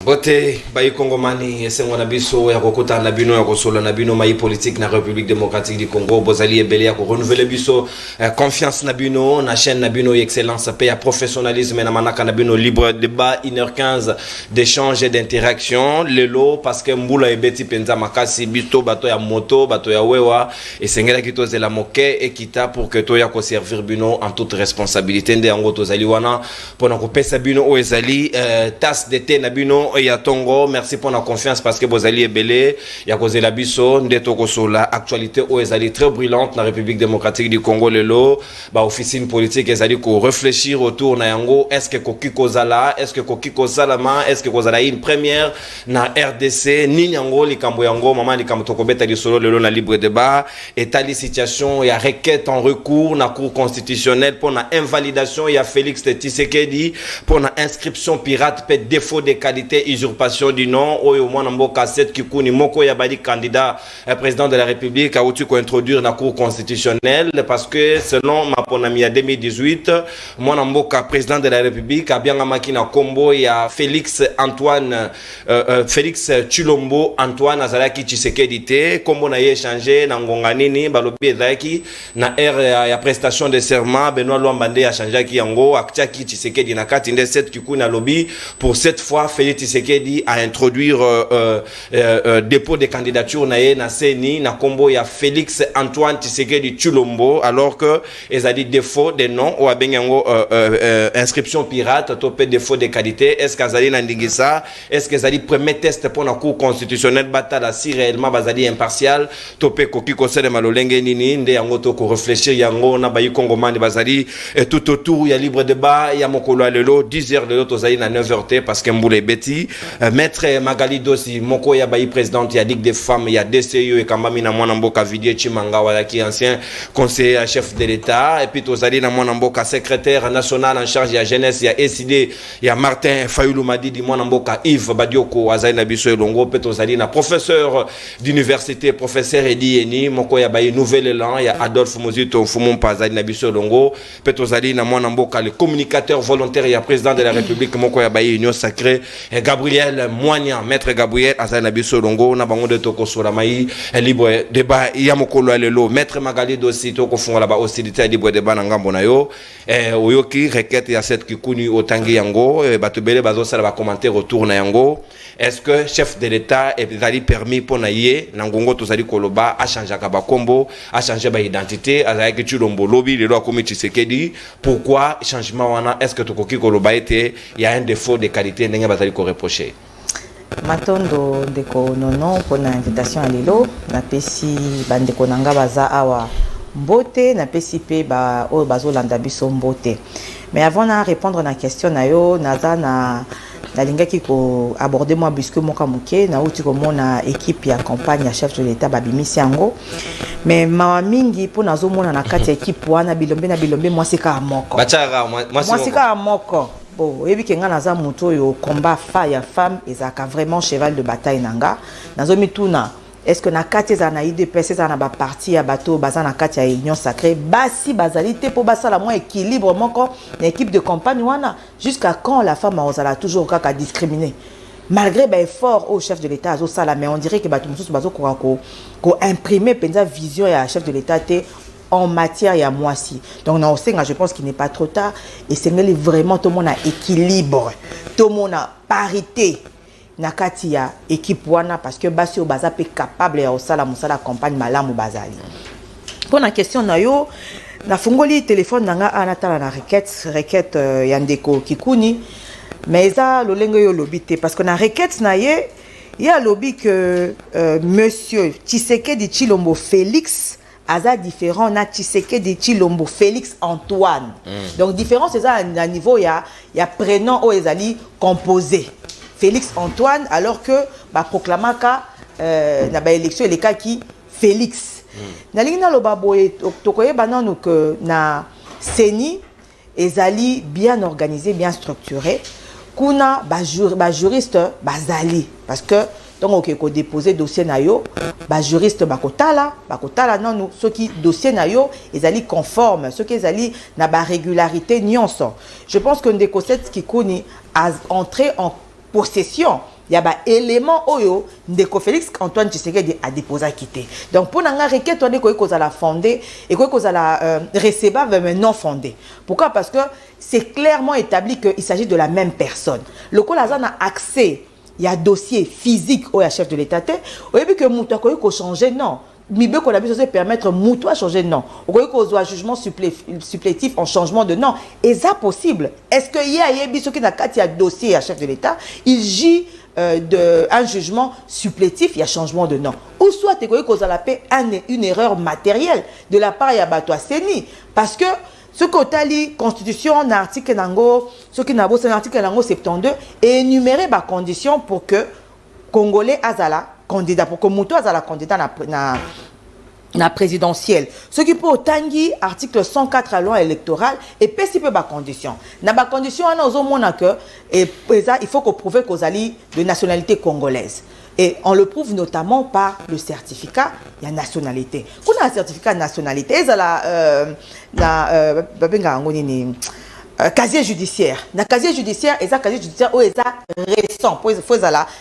Bote bayi Kongomani esengo na biso ya kokota na bino ya kosola na bino mai politique na République démocratique du Congo bozali ebele ya ko renouveler biso confiance na bino na chaîne na bino excellence paix ya professionnalisme na manaka na bino libre débat 1h15 d'échange et d'interaction lelo parce que mbula ebeti penza makasi bito bato ya moto bato ya wewa esengela kitoze la moke ekita pour que to ya ko servir bino en toute responsabilité nde yango tozali wana pona ko pesa bino o ezali tasse de thé na bino ya Tongo, merci pour la confiance parce que vous allez belé, ya cause la biso, ndeto kosola, actualité o ezali très brûlante dans la République démocratique du Congo lelo, ba officine politique ezali ko réfléchir autour na yango, est-ce que koki kozala, est-ce que koki kozalama, est-ce que kozala une première na RDC, ni yango likambo yango, maman likambo tokobeta di solo lelo na libre débat, état de situation, ya requête en recours na cour constitutionnelle pour na invalidation, ya Félix Tshisekedi pour na inscription pirate peut défaut de qualité usurpation du nom oyo mwana mboka 7 kikuni moko ya bali candidat président de la République a outu ko introduire na cour constitutionnelle parce que selon ma ponami ya 2018 mwana mboka président de la République a bien amaki na kombo ya Félix Antoine Félix Tshilombo Antoine azalaki Tshisekedi te kombo na ye changer na ngonga nini balobi ezalaki na ya prestation de serment Benoît Lwambande a changé ki yango aktiaki Tshisekedi na kati nde 7 kikuni na lobby pour cette fois Félix Tshisekedi à introduire dépôt de candidature na CENI na kombo ya Félix Antoine Tshisekedi Tshilombo alors que ils a dit défaut de nom ou abenyango inscription pirate topé défaut de qualité est-ce qu'azali na ndingisa est-ce que zali premier test pour la cour constitutionnelle batala si réellement bazali impartial topé koki kosele malolenge nini nde yango to ko réfléchir yango na bayi Kongomani bazali tout autour ya libre débat ya mokolo lelo 10h de l'autre zali na 9h parce que mboule beti maître Magali Dossi moko ya bayi présidente ya Ligue des femmes ya DCU et kambami na mwana mboka Vidier Chimanga wala ki ancien conseiller chef de l'État et puis tozali na mwana mboka secrétaire national en charge ya jeunesse ya SID ya Martin Fayulu Madidi mwana mboka Yves Badioko azali na biso elongo pe tozali na professeur d'université professeur Edi Eni moko ya bayi nouvel élan ya Adolphe Mozito Fumumpa azali na biso elongo pe tozali na mwana mboka le communicateur volontaire ya président de la République moko ya bayi union sacrée Gabriel Moignan maître Gabriel azali na biso elongo na bango de toko sur la mai libre débat ya mokolo lelo maître Magali Dossi toko fungola ba hostilité libre débat na ngambo na yo oyoki requête ya cette kikuni otangi yango batubele bazo sala ba commentaire autour na yango est-ce que chef de l'État ezali permis pour na ye na ngongo tozali koloba a changer ka ba kombo a changer ba identité azali ke Tshilombo lobi lelo akomi Tshisekedi pourquoi changement wana est-ce que tokoki koloba ete il y a un défaut de qualité ndenge bazali ko reprocher Matondo ndeko nono pour l'invitation à lelo na pesi bandeko nanga baza awa mbote na pesi pe ba o bazolanda biso mbote mais avant de répondre à la question na yo naza na lingaki ko aborder moi bisque moka muke na uti ko mona équipe ya campagne ya chef de l'État babimisi yango mais ma mingi po nazo mona na kati ya équipe wana bilombe moi sika moko bachara moi sika moko bon ebi kenga naza moto yo combat femme ezaka vraiment cheval de bataille nanga nazo mituna est-ce que na kati za na IDPS za na ba parti ya bato baza na kati ya union sacrée basi bazalité pour basala moins équilibre moko na équipe de campagne wana jusqu'à quand la femme ozala toujours kaka discriminée malgré ba effort au chef de l'État azo sala mais on dirait que bato mususu bazo ko imprimer penza vision ya chef de l'État té en matière ya moisi donc na osenga je pense qu'il n'est pas trop tard et c'est vraiment tout le monde a équilibre tout le monde a parité na kati ya équipe wana parce que basi o baza pe capable ya osala musala campagne malamu bazali pour la question na yo na fungoli téléphone nanga anatala na requête ya ndeko kikuni mais ça lolenge yo lobité parce que na requête na ye ya lobi que monsieur Tshisekedi Tshilombo Félix aza différent na Tshisekedi Tshilombo Félix Antoine donc différence c'est ça à niveau ya prénom o ezali composé Félix Antoine alors que ba proclamaka na ba élection les cas qui Félix na lingina lo baboye tokoye bananu que na CENI ezali bien organisé bien structuré kuna ba juriste bazali parce que donc ok ko déposer dossier na yo ba juriste bakotala nanu ceux qui dossier na yo ezali conforme ceux qui ezali na ba régularité nyonso je pense que ndeko set qui koni a entré en possession il y a des éléments oyo ndeko Félix Antoine Tshisekedi a déposé à quitter. Donc pour nga requête on est qu'on a fondé et qu'on a recevable mais non fondé. Pourquoi? Parce que c'est clairement établi qu'il s'agit de la même personne. Le Colazan a accès, il y a dossier physique au chef de l'État. Au début que Mouta ko changer non. Mibe qu'on a besoin de permettre Mouta changer de nom. Au lieu qu'on soit jugement supplétif en changement de nom. Et ça possible. Est-ce qu'il y a ceux qui n'a dossier à chef de l'État, il gît un jugement supplétif, il y a changement de nom. Ou soit tu qu'on a une erreur matérielle de la part de Bato Seni. Parce que ce côté la constitution, l'article nango, ce qui n'a pas l'article nango 72 est énuméré par condition pour que Congolais azala candidat, pour que Mouto azala candidat na présidentielle. Ce qui peut autangi article 104 à la loi électorale et puis peu ba condition. Na ba condition on a mona que il faut qu'on prouve qu'on ali de nationalité congolaise. Et on le prouve notamment par le certificat de nationalité. Quand on a un certificat de nationalité, casier judiciaire. Na casier judiciaire, et ça casier judiciaire où est récent, pour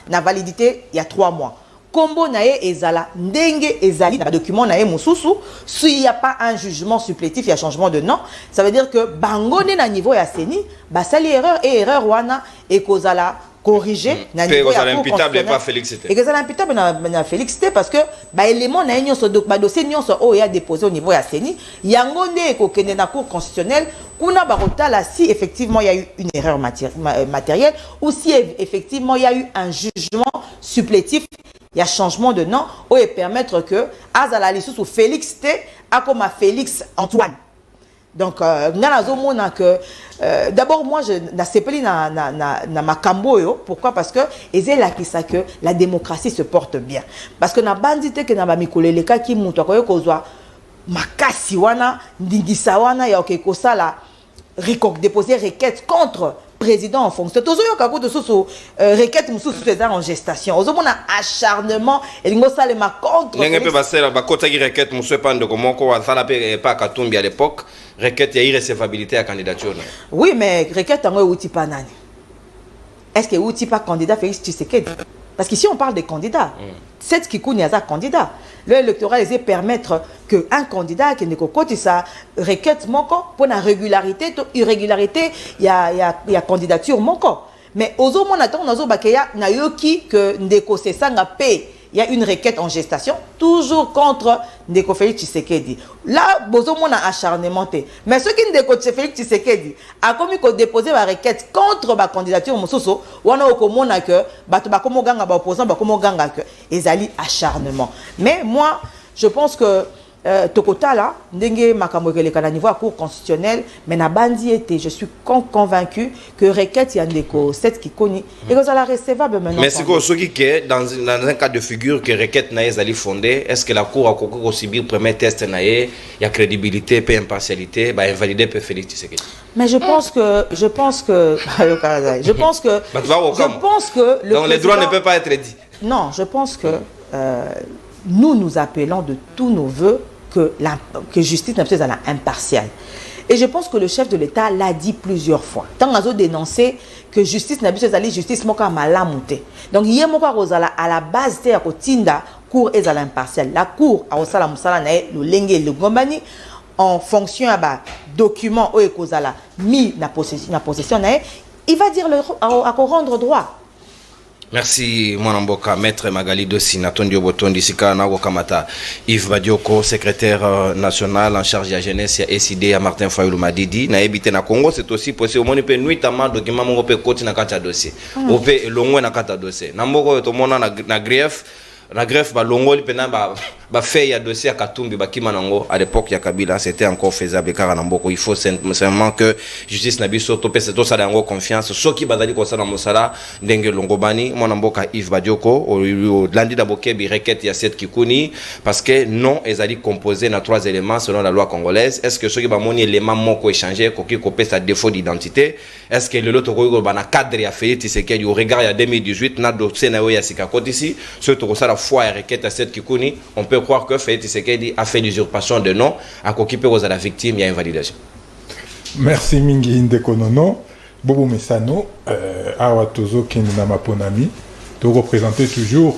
la validité il y a 3 mois. Combo nae ezala ndenge ezali na document nae mususu s'il n'y a pas un jugement supplétif, il y a changement de nom, ça veut dire que bangone na niveau ya seni, basali erreur wana et kozala corriger na niveau ya imputable pas Félix. Et que ça imputable na Félix parce que ba élément na nyonso ba dossier nyonso o ya déposé au niveau ya seni, yango nde ko kende na cour constitutionnelle kuna barotala si effectivement il y a eu une erreur matérielle ou si effectivement il y a eu un jugement supplétif. Il y a changement de nom ou permettre que Azala sous Félix T a comme Félix Antoine. Donc d'abord moi je na sepeli na makambo pourquoi? Parce que ezela kisa que la démocratie se porte bien. Parce que na bandité que na ba mikoleleka ki mutu akoyo kozwa makasi wana ndingisa wana ya okeko sala déposer requête contre président en fonction. Tous ceux qui ont requête en gestation. Aux hommes acharnement et l'ingo salema contre. N'engé peut passer la bakota qui requête monsieur pande comment quoi ça la pas Katumbi à l'époque requête il y a irrecevabilité à candidature. Oui mais requête en outil pas nani. Est-ce que outil pas candidat Félix Tshisekedi? Parce qu'ici on parle des candidats. C'est qui connaît un candidat. L'électorat les permettre que un candidat qui ne côté sa requête manquant pour la régularité, irrégularité, il y a candidature manquant. Mais aux autres on attend aux autres na yoki que ndeko c'est ça n'a paye. Il y a une requête en gestation, toujours contre Ndeko Félix Tshisekedi. Là, bozo mon a acharnement. Mais ceux qui Ndeko Félix Tshisekedi a commis qu'on déposer la requête contre la candidature Moussoso, ou on a au que bato ba komo ganga ba opposant ba komo ganga que ezali acharnement. Mais moi, je pense que Tokota là, ndenge makambo keleka niveau à cour constitutionnelle, mais na bandi était, je suis convaincu que requête y a ndeko cette qui connaît et que ça la recevable maintenant. Mais c'est quoi ce qui est dans un cas de figure que requête naïe ali fondée, est-ce que la cour a encore subir premier test naïe, il y a crédibilité, peu impartialité, bah invalider peut Félix Tshisekedi. Mais je pense que donc les droits ne peuvent pas être dits. Non, je pense que nous appelons de tous nos voeux que justice n'a pas été impartiale. Et je pense que le chef de l'État l'a dit plusieurs fois. Tant qu'on a dénoncé que justice n'a pas été justice moka malamuté. Donc il y a moka rozala à la base de la tinda cour est à l'impartial. La cour a osala musala na le lenge le gombani en fonction à document ou ekozala mis na possession na il va dire à rendre droit. Merci Mwanamboka, maître Magali Dossi, Natondio Botondi, Sika Nago Kamata, Yves Badioko, secrétaire national en charge de la jeunesse, et SID à Martin Fayoulou Madidi. Na ebité na Congo, c'est aussi possible. Au moins, peut nuitamment document mon peut côté na kata dossier. Au peut longue na kata dossier. Namboko to mona na greffe. La greffe ba longoli pena ba fait ya dossier à Katumbi ba kimanango à l'époque ya Kabila c'était encore faisable car Namboko il faut simplement que justice na biso to pese to ça dango confiance soki bazali ko ça na mosala ndenge longobani mwana mboka Yves Badioko au landi d'aboke bi requête ya cette kikuni parce que non ezali composé na 3 éléments selon la loi congolaise. Est-ce que soki ba moni élément moko échanger koki ko pesa défaut d'identité? Est-ce que le lot ko ba na cadre ya Félix Tshisekedi au regard ya 2018 na dossier na yo ya sikakoti ici ce to ça fois et requête à cette Kikuni, on peut croire que Félix Tshisekedi a fait l'usurpation de nom, à occupé aux à la victime, il y a invalidation. Merci Mingi Ndekonono, Bobo Mesano, Awa Tozo Kenina Maponami, de représenter toujours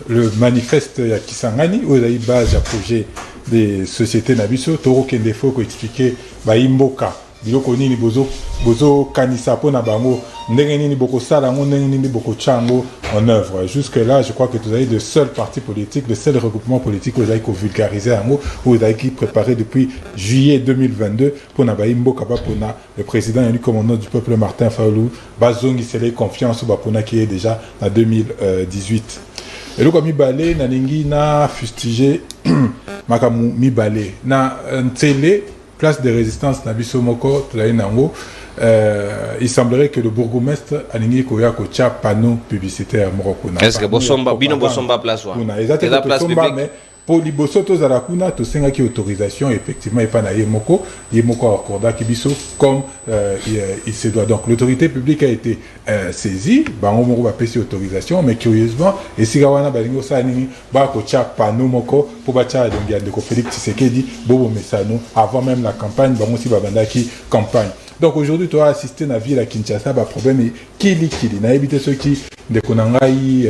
le manifeste ya Kisangani où il y a base à projet des sociétés nabiso toro kende faut ko expliquer ba imboka biloko nini bozo kanisa po na bango ndenge nini boko sala ngo ndenge nini boko chango en œuvre. Jusque là je crois que vous avez de seuls partis politiques, de seuls regroupements politiques vous avez vulgarisé un mot vous avez qui préparé depuis juillet 2022 pour na ba imboka ba pona le président élu commandant du peuple Martin Fayulu bazongi sele confiance ba pona qui est déjà en 2018. Et donc mibale na ningi na fustigé makamu mibale na télé place de résistance na biso moko tulayi nango il semblerait que le bourgmestre alingi koya ko tia panneau publicitaire moko kuna. Est-ce que bosomba bino bosomba place wa kuna exactement place publique pour liboso tozala kuna tosengaki autorisation effectivement et pas na yemoko accorda kibiso comme il se doit. Donc l'autorité publique a été saisie bango moko ba pesi autorisation mais curieusement esika wana balingo sa nini ba ko tia panneau moko pour ba tia de ko Félix Tshisekedi bobo mesano avant même la campagne bango si babandaki campagne. Donc aujourd'hui tu as assisté à la ville à Kinshasa ba problème kili na éviter ceux qui de Konangai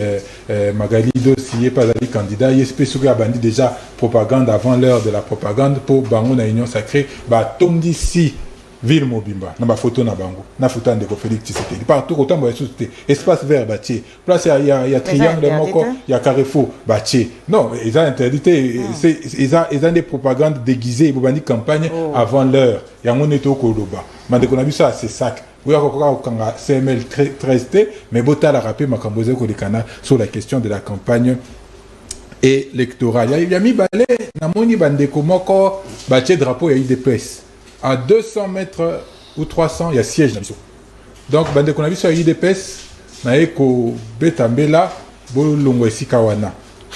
Magali dossier pas ali candidat yespe soki abandi déjà propagande avant l'heure de la propagande pour bango na union sacrée ba tondi si ville mobimba na ba photo na bango na photo ndeko Félix Tshisekedi partout autant ba société espace vert bâti place il y a triangle moko il y a carrefour bâti non ils ont interdité c'est ils ont des propagandes déguisées bobandi campagne avant l'heure ya ngoneto koloba mandeko na biso c'est sac CML 13T, mais Botala rappelé Makamboze Kolikana sur la question de la campagne électorale. Il y a mis balai, Namoni Bandeko Moko, Baché drapeau et IDPS. À 200 mètres ou 300, il y a siège. Donc, Bandeko Nabiso IDPS, Naeko Betambela, Bolongo Sikawana.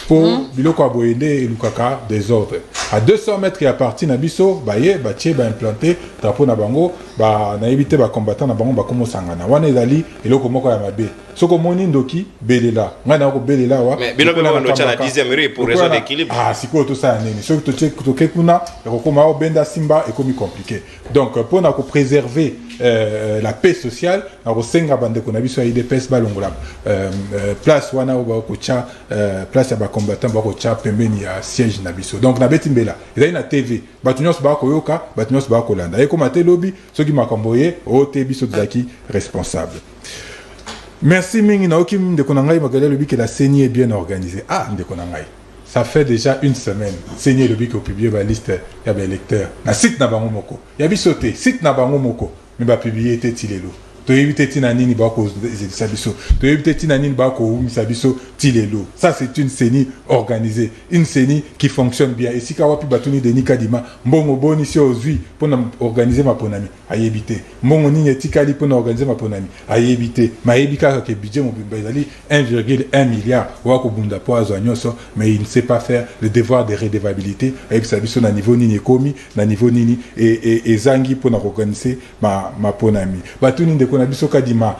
Pour Biloko Aboyende et Lukaka, désordre. À 200 mètres, il y a parti Nabiso, Baye, Baché, implanté, drapeau Nabango, na évité ba combattant Nabango, ba komo sangana. Wane ezali, eloko moko ya mabe. Soko moni ndoki, belela. Ngana ko belela wa. Mais biloko na ndocha na 10e rue pour raison d'équilibre. Ah, siko to sa neni. Soko to check to kekuna, ko koma o benda simba et komi compliqué. Donc pour na ko préserver la paix sociale, na ko senga bande ko na biso IDPS balongola. Place wana ba ko cha place ya ba combattant ba ko cha pembeni ya siège na biso. Donc na betimbela. Ezali na TV. Batunyos ba ko yoka, batunyos ba ko landa. E ko maté lobby, soki makamboye o te biso zaki responsable. Merci mingi na okim de konangai magala lobi que la CENI est bien organisée. Ah de konangai. Ça fait déjà une semaine. CENI lobi que publié la liste ya ba électeurs. Na site na bango moko. Ya bisoté, site na bango moko. Mais ba publier té tilelo. To éviter tina nini ba ko sabiso. To éviter tina nini ba ko misabiso tilelo. Ça c'est une CENI organisée, une CENI qui fonctionne bien. Et si kawapi batuni de Nikadima, mbongo boni si ozui pour organiser ma ponami, ayebité. Mbongo nini etikali pour organiser ma ponami, ayebité. Ma ebika ke budget mo bizali 1,1 milliard wako bunda po azwanyoso, mais il ne sait pas faire le devoir de redevabilité. Et sabiso na niveau nini komi, na niveau nini et zangi pour organiser ma ponami. Batuni de konabiso kadima,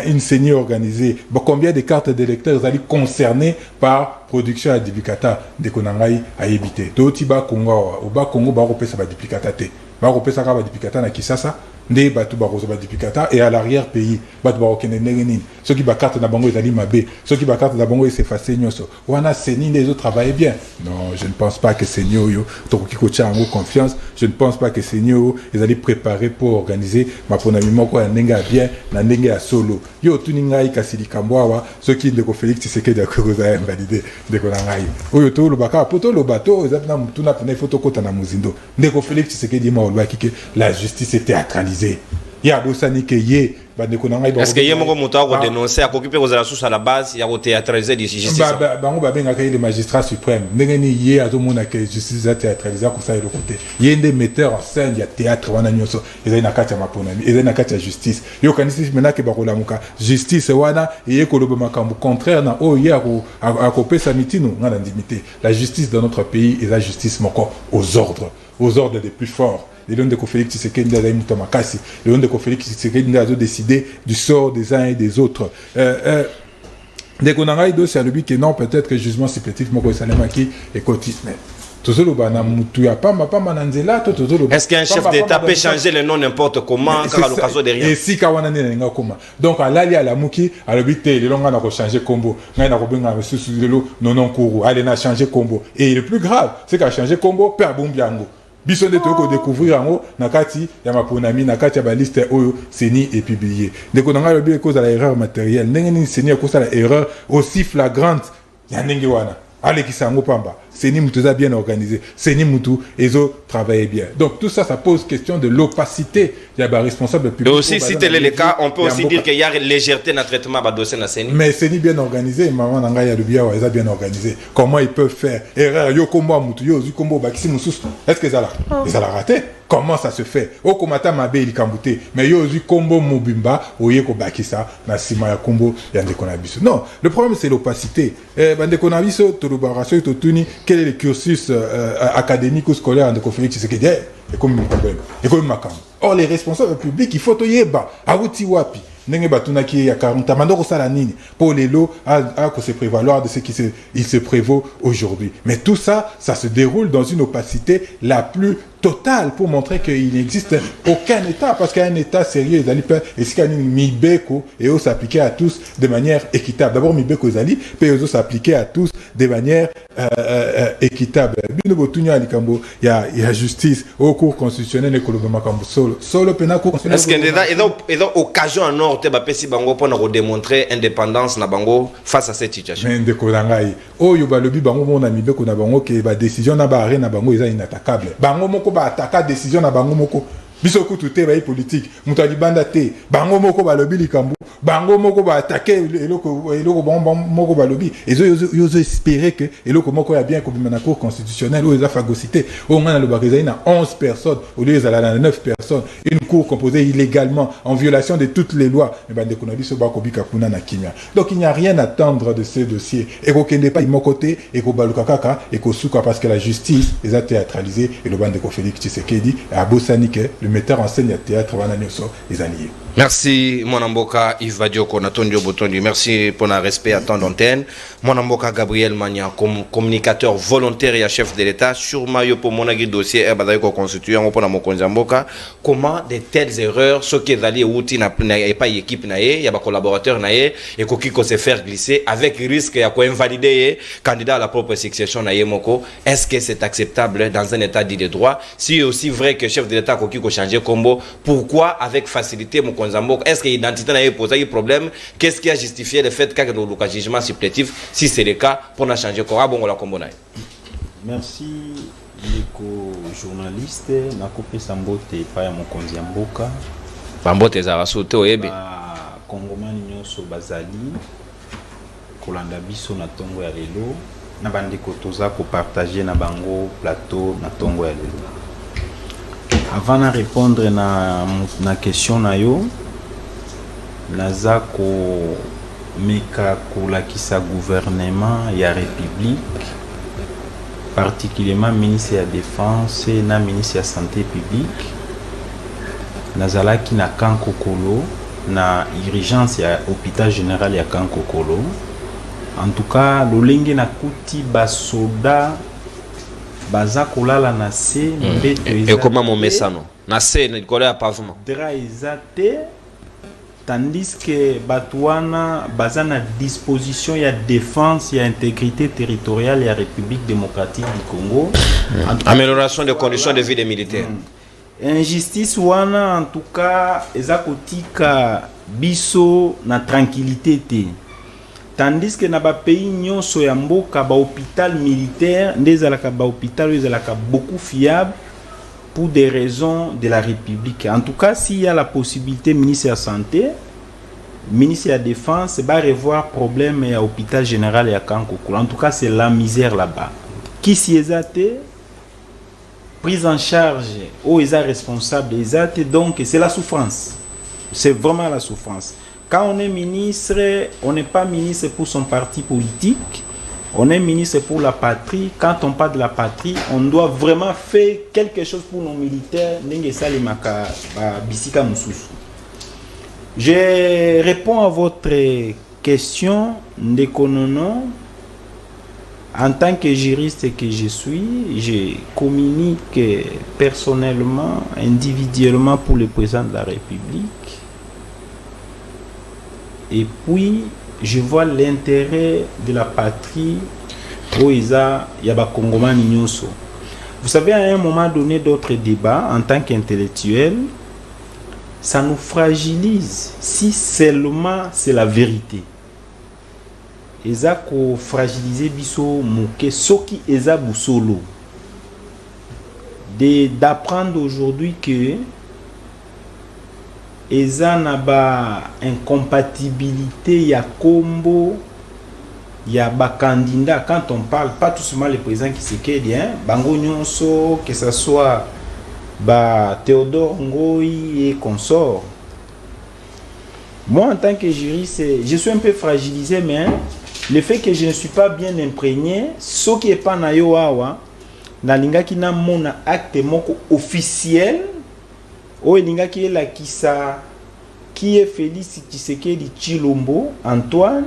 une CENI organisée. Bon, combien de cartes d'électeurs allaient concernés par production à duplicata de konangai à éviter. Toti ba Congo, au bas Congo ba repesa ba duplicata te. Ba repesa ka ba duplicata na Kisasa, nde batu ba roza ba duplicata et à l'arrière pays batu ba okene ndengenini. Ceux qui ba carte na bango ezali mabe, ceux qui ba carte na bango s'effacer nyoso. Wana CENI les autres travaillent bien. Non, je ne pense pas que CENI yo tokoki ko tia en confiance. Je ne pense pas que CENI yo ezali préparé pour organiser ma ponami moko ya ndenga bien na ndenga ya solo. Yo tuningai kasili kambwa ceux qui de ko Félix Tshisekedi a koza invalidé de konangai. Oyo to lo baka poto lo bateau ezapna mutuna pena photo kota na muzindo. Ndeko Félix Tshisekedi ma olbaki que la justice est théâtralisée. Ya bosani que ye est-ce que yemoko moto a dénoncer a occupé aux ressources à la base ya théâtraliser des justice bango babenga ka le magistrat suprême ndengeni ye azomona que justice a théâtralisé ko ça le côté yende metteur en scène ya théâtre wana nyoso ezali na kati ya maponami ezali na kati ya justice yo kanisi mena ke bakola muka justice wana ye ko loba makambo contraire na o ye a kopesa mitino ngana ndimité la justice dans notre pays est la justice moko aux ordres des plus forts. Les gens de Félix Tshisekedi Ndazaï Mutamakasi, les gens de Félix Tshisekedi Ndazo décider du sort des uns et des autres. Dès qu'on a un dossier à lui que non, peut-être que jugement supplétif, Moko Salemaki et Koti. Mais tozoloba na mutu ya pamba na nzela to tozoloba. Est-ce qu'un chef d'État peut changer le nom n'importe comment car à l'occasion de rien? Et si kawana nenga koma. Donc alali ala muki alobité le longa na ko changer combo. Ngai na ko benga susu lelo nonon kuru. Allez na changer combo. Et le plus grave, c'est qu'a changer combo per bombiango. Biso de toko découvrir en haut nakati ya maponami nakati ya ba liste oyo seni et publié. Ndeko nanga lobi cause à l'erreur matérielle. Ndenge seni à cause à l'erreur aussi flagrante. Ya ndenge wana. Allez qui sango pamba. Seni mutu bien organisé. Seni mutu ezo travailler bien. Donc tout ça pose question de l'opacité. Il y a des responsables publics. Et aussi si tel est le cas, on peut aussi dire qu'il y a légèreté dans le traitement de dossier na Seni. Mais Seni bien organisé, maman nanga ya lubia wa bien organisé. Comment ils peuvent faire erreur yo kombo mutu yo zu kombo bakisi mususu. Est-ce que ça l'a raté? Comment ça se fait? O komata mabe il kambouté. Mais yo zu kombo mobimba oye ko bakisa na sima ya kombo ya ndeko na biso. Non, le problème c'est l'opacité. Bandeko na biso to lubaraso to tuni quel est le cursus académique ou scolaire de Félix Tshisekedi et comme un problème et comme makam. Or les responsables publics il faut to yeba awuti wapi ndenge batuna ki ya 40 mandoko sala nini pour les lots à se prévaloir de ce qui se prévaut aujourd'hui. Mais tout ça se déroule dans une opacité la plus totale pour montrer qu'il n'existe aucun État, parce qu'un État sérieux, et si Mibeko et s'appliquer à tous de manière équitable. D'abord, Mibeko Zali, puis s'appliquer à tous de manière équitable. Il y a justice au cours constitutionnel et solo pena cour constitutionnel. Est-ce qu'il y a occasion en or de bango pour démontrer indépendance na bango face à cette situation? Mais de kolangai, oh yoba lobi bango mona Mibeko na bango que ba décision na ba arena bango est inattaquable. Bango moko ba attaquer décision na bango moko biso kutu te ba politique mutu alibanda te bango moko ba lobi likambu bango moko ba attaquer eloko bango moko ba lobi ezo espérer que eloko moko ya bien ko bimana cour constitutionnelle ou eza phagocyté o ngana lo ba na 11 personnes au lieu de 9 personnes, une cour composée illégalement en violation de toutes les lois. Mais bande konabi so ba ko bika kuna na kimia. Donc il n'y a rien à attendre de ce dossier et ko kende pas imokote et ko baluka kaka et ko suka parce que la justice les a théâtralisé et le bande ko Félix Tshisekedi a Bosanike le metteur en scène à théâtre Wananioso les alliés. Merci Monamboka Yves Badioko Natondio Botondi. Merci pour le respect à temps d'antenne. Monamboka Gabriel Magna comme communicateur volontaire et chef de l'État sur Mayo pour mon dossier et Badaiko constituant pour mon Konzamboka. Comment de telles erreurs, ce qui est allé outil n'a pas équipe naé, il y a pas collaborateur naé et qu'on se faire glisser avec risque à quoi invalider candidat à la propre succession naé moko. Est-ce que c'est acceptable dans un État dit de droit? Si c'est aussi vrai que chef de l'État qui changer combo, pourquoi avec facilité mon est-ce que l'identité n'a posé un problème? Qu'est-ce qui a justifié le fait qu'il y ait un jugement supplétif? Si c'est le cas, pour nous changer quoi? Bon, on la combo. Merci, l'éco-journaliste. Je suis Sambote pas mon Konziamboka. Sambote Zarasote oyebi. Congomani nyoso bazali. Kolanda biso na tongo ya lelo. Na bandeko toza ko partager na bango plateau na tongo ya lelo. Avant de répondre à la question, naza ko meka kolakisa gouvernement ya république, particulièrement ministre de la défense et na ministre de la santé publique, nazalaki na Kankokolo na urgence ya hôpital général ya Kankokolo. En tout cas, lolenge na kuti basoda baza kolala na se mbeto et comment mon message na se ne kolala pavement dra ezate tandis que batwana baza na disposition ya défense ya intégrité territoriale ya République démocratique du Congo. Amélioration des conditions de vie des militaires. Injustice wana en tout cas ezakotika biso na tranquillité te. Tandis que na ba pays nyonso ya mboka ba hôpital militaire ndezalaka ba hôpital ezalaka beaucoup fiable pour des raisons de la République. En tout cas, s'il y a la possibilité, ministre de la Santé, ministre de la Défense, va revoir problème à l'hôpital général et à Kankokolo. En tout cas, c'est la misère là-bas. Qui s'y est prise en charge, ou est responsable, donc c'est la souffrance. C'est vraiment la souffrance. Quand on est ministre, on n'est pas ministre pour son parti politique, on est ministre pour la patrie. Quand on parle de la patrie, on doit vraiment faire quelque chose pour nos militaires. Je réponds à votre question, Ndekonono. En tant que juriste que je suis, je communique personnellement, individuellement pour le président de la République. Et puis, je vois l'intérêt de la patrie où il y a Congomani Nyoso. Vous savez, à un moment donné d'autres débats, en tant qu'intellectuel, ça nous fragilise si seulement c'est la vérité. Eza ko fragiliser biso moke soki eza busolo d'apprendre aujourd'hui que eza na ba incompatibilité ya kombo ya ba candidat. Quand on parle pas tout seulement le président Tshisekedi, bango nyonso, que ce soit ba Théodore Ngoyi et consorts. Moi en tant que juriste, je suis un peu fragilisé, mais le fait que je ne suis pas bien imprégné, ce qui est pas na yo awa, na linga ki na mona acte moko officiel, o linga ki la kisa, qui est Félix Tshisekedi Tshilombo Antoine,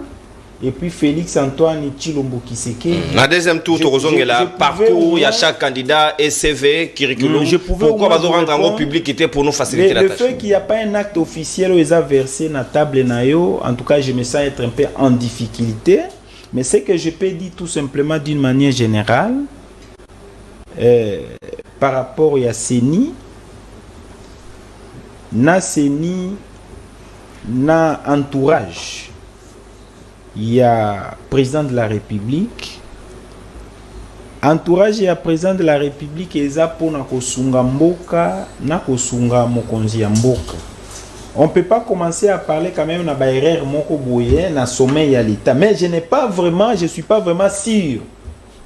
et puis Félix Antoine Tshilombo Tshisekedi. La deuxième tour, tu as parcours, il y a chaque candidat et CV, curriculum. Pourquoi va rendre en gros public pour nous faciliter la tâche? Le fait qu'il n'y a pas un acte officiel où ils ont versé na table nayo, en tout cas, je me sens être un peu en difficulté. Mais ce que je peux dire tout simplement d'une manière générale, par rapport à Seni, na entourage. Il y a président de la République. Entourage et président de la République eza pona kosunga mboka na kosunga mokonzi ya mboka. On peut pas commencer à parler quand même na ba erreur moko boye na sommet ya l'état. Mais je suis pas vraiment sûr.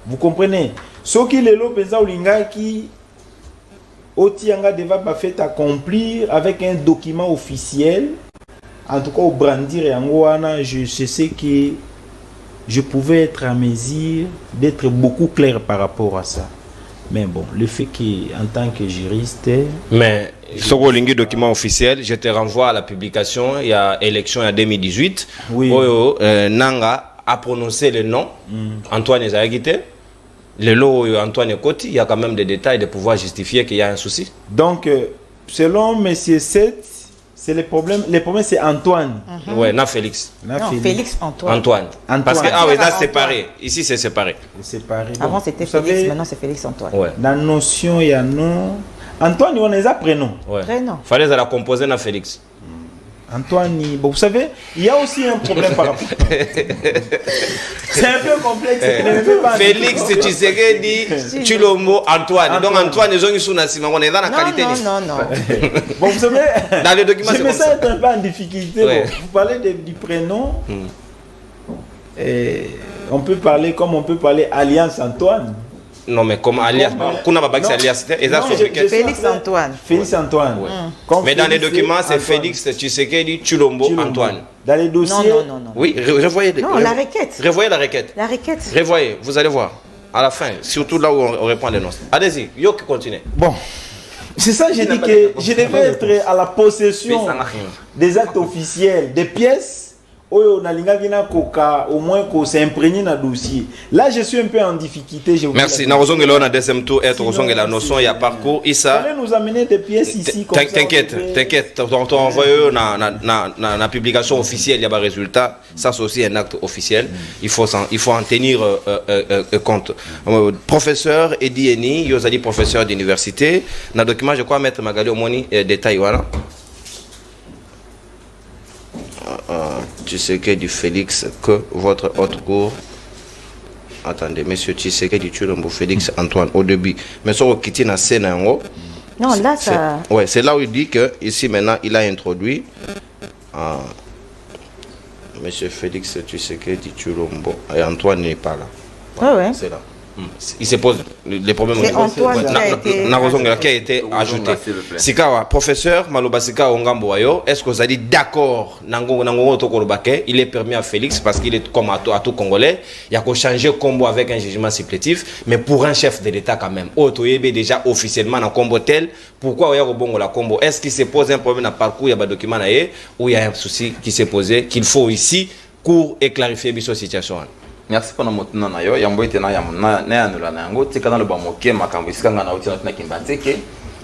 Vous comprenez? Ce qui lelo peza olinga qui otianga deva ba fait accomplir avec un document officiel. En tout cas, au brandir et en Goana, je sais que je pouvais être à mesure d'être beaucoup clair par rapport à ça. Mais bon, le fait qu'en tant que juriste... Mais, ce document officiel, je te renvoie à la publication, il y a élection en 2018. Oui. Nanga a prononcé le nom, Antoine Ezagite. Le lot Antoine Koti, il y a quand même des détails de pouvoir justifier qu'il y a un souci. Donc, selon M. Seth, c'est le problème c'est Antoine. Ouais, na Félix. Félix Antoine. Parce que là séparé. Ici c'est séparé. Avant c'était Félix, maintenant c'est Félix Antoine. Ouais. La notion il y a non. Antoine on a prénom. Ouais. Prénom. Fallait la composer na Félix. Antoine, bon, vous savez, il y a aussi un problème par rapport. C'est un peu complexe. Félix Tshisekedi Tshilombo Antoine. Donc Antoine ils ont eu son on est dans la qualité. Non. Bon, vous savez, dans les documents je me sens être un peu en difficulté. Ouais. Bon, vous parlez du prénom. Et on peut parler comme on peut parler Alliance Antoine. Non, mais comme alias, kuna babaki alias, Félix Antoine. Félix Antoine. Ouais. Mais dans les documents, c'est Félix Tshisekedi Tshilombo Antoine. Dans les dossiers. Non. Oui, revoyez. Non, la requête. Revoyez la requête. La requête. Revoyez, vous allez voir. À la fin, surtout là où on répond les noms. Allez-y, yo qui continue. Bon. C'est ça, j'ai dit que je devais être à la possession des actes officiels, des pièces. Au moins qu'on s'imprègne dans le dossier. Là, je suis un peu en difficulté. Merci. Nous avons la deuxième tour, la notion, il y a parcours. Issa. Vous allez nous amener des pièces ici. T'inquiète. On envoie la publication officielle, il y a des résultats. Ça, c'est aussi un acte officiel. Il faut en tenir compte. Professeur Edi Eni, vous avez dit professeur d'université. Dans le document, je crois mettre Magali Omoni détail. Voilà. Tshisekedi Félix que votre haute cour. Attendez, monsieur Tshisekedi Tshilombo Félix Antoine au début. Mais ça, on quitte la scène en haut. Non, là, ça. Ouais, c'est là où il dit que, ici maintenant, il a introduit. Monsieur Félix Tshisekedi Tshilombo. Et Antoine n'est pas là. Ouais. C'est là. Il se pose les problèmes c'est Antoine qui a été ajouté. Sikawa, professeur Maloba Sikawa Ongambo Ayo, est-ce que vous avez dit d'accord il est permis à Félix parce qu'il est comme à tout Congolais, il y a qu'à changer combo avec un jugement supplétif, mais pour un chef de l'État quand même. Otoyebe déjà officiellement dans combo tel, pourquoi il y a bon la combo? Est-ce qu'il se pose un problème dans le parcours, il y a un document ou il y a un souci qui s'est posé qu'il faut ici court et clarifier cette situation? Merci pour notre nom na yo yambo etena yamna na yanula na yango tika na lo ba moke makambo isikanga na uti na kimbateke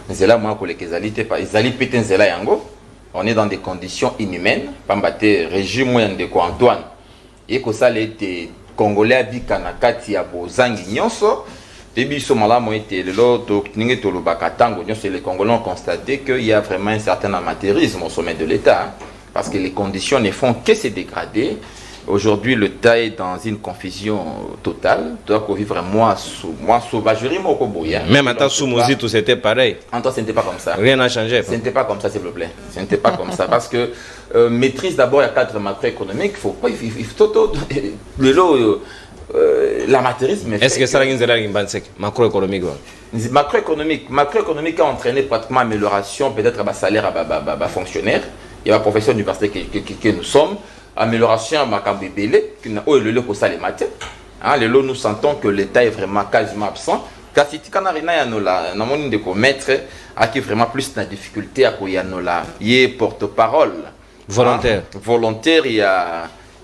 nzela mwa ko lekezalité pa izali pete nzela yango. On est dans des conditions inhumaines pambate régime moyen de ko Antoine et ko ça les congolais abika na kati ya bozangi nyonso biso malamu ete lelo to ninge to lobaka tango nyonso les Congolais ont constaté qu'il y a vraiment un certain amateurisme au sommet de l'État parce que les conditions ne font que se dégrader. Aujourd'hui, l'État est dans une confusion totale. Tu dois vivre moi sauvagerie, moi au même à Soumouzi, tout c'était pareil. En toi, ce n'était pas comme ça. Rien n'a changé. Ce n'était pas comme ça, s'il vous plaît. Ce n'était pas comme ça. Parce que maîtrise d'abord le cadre macroéconomique. Il faut pas. L'amateurisme. Est-ce que ça a une macroéconomique? Macroéconomique a entraîné pratiquement amélioration, peut-être à salaire à fonctionnaire. Il y a la profession d'université que nous sommes. Amélioration à Makambi Belé, qui n'a pas eu le pour ça les matins. Nous sentons que l'État est vraiment quasiment absent. Car si tu as un de commettre, à qui vraiment plus de difficulté à quoi il y a porte-parole. Volontaire. Volontaire, il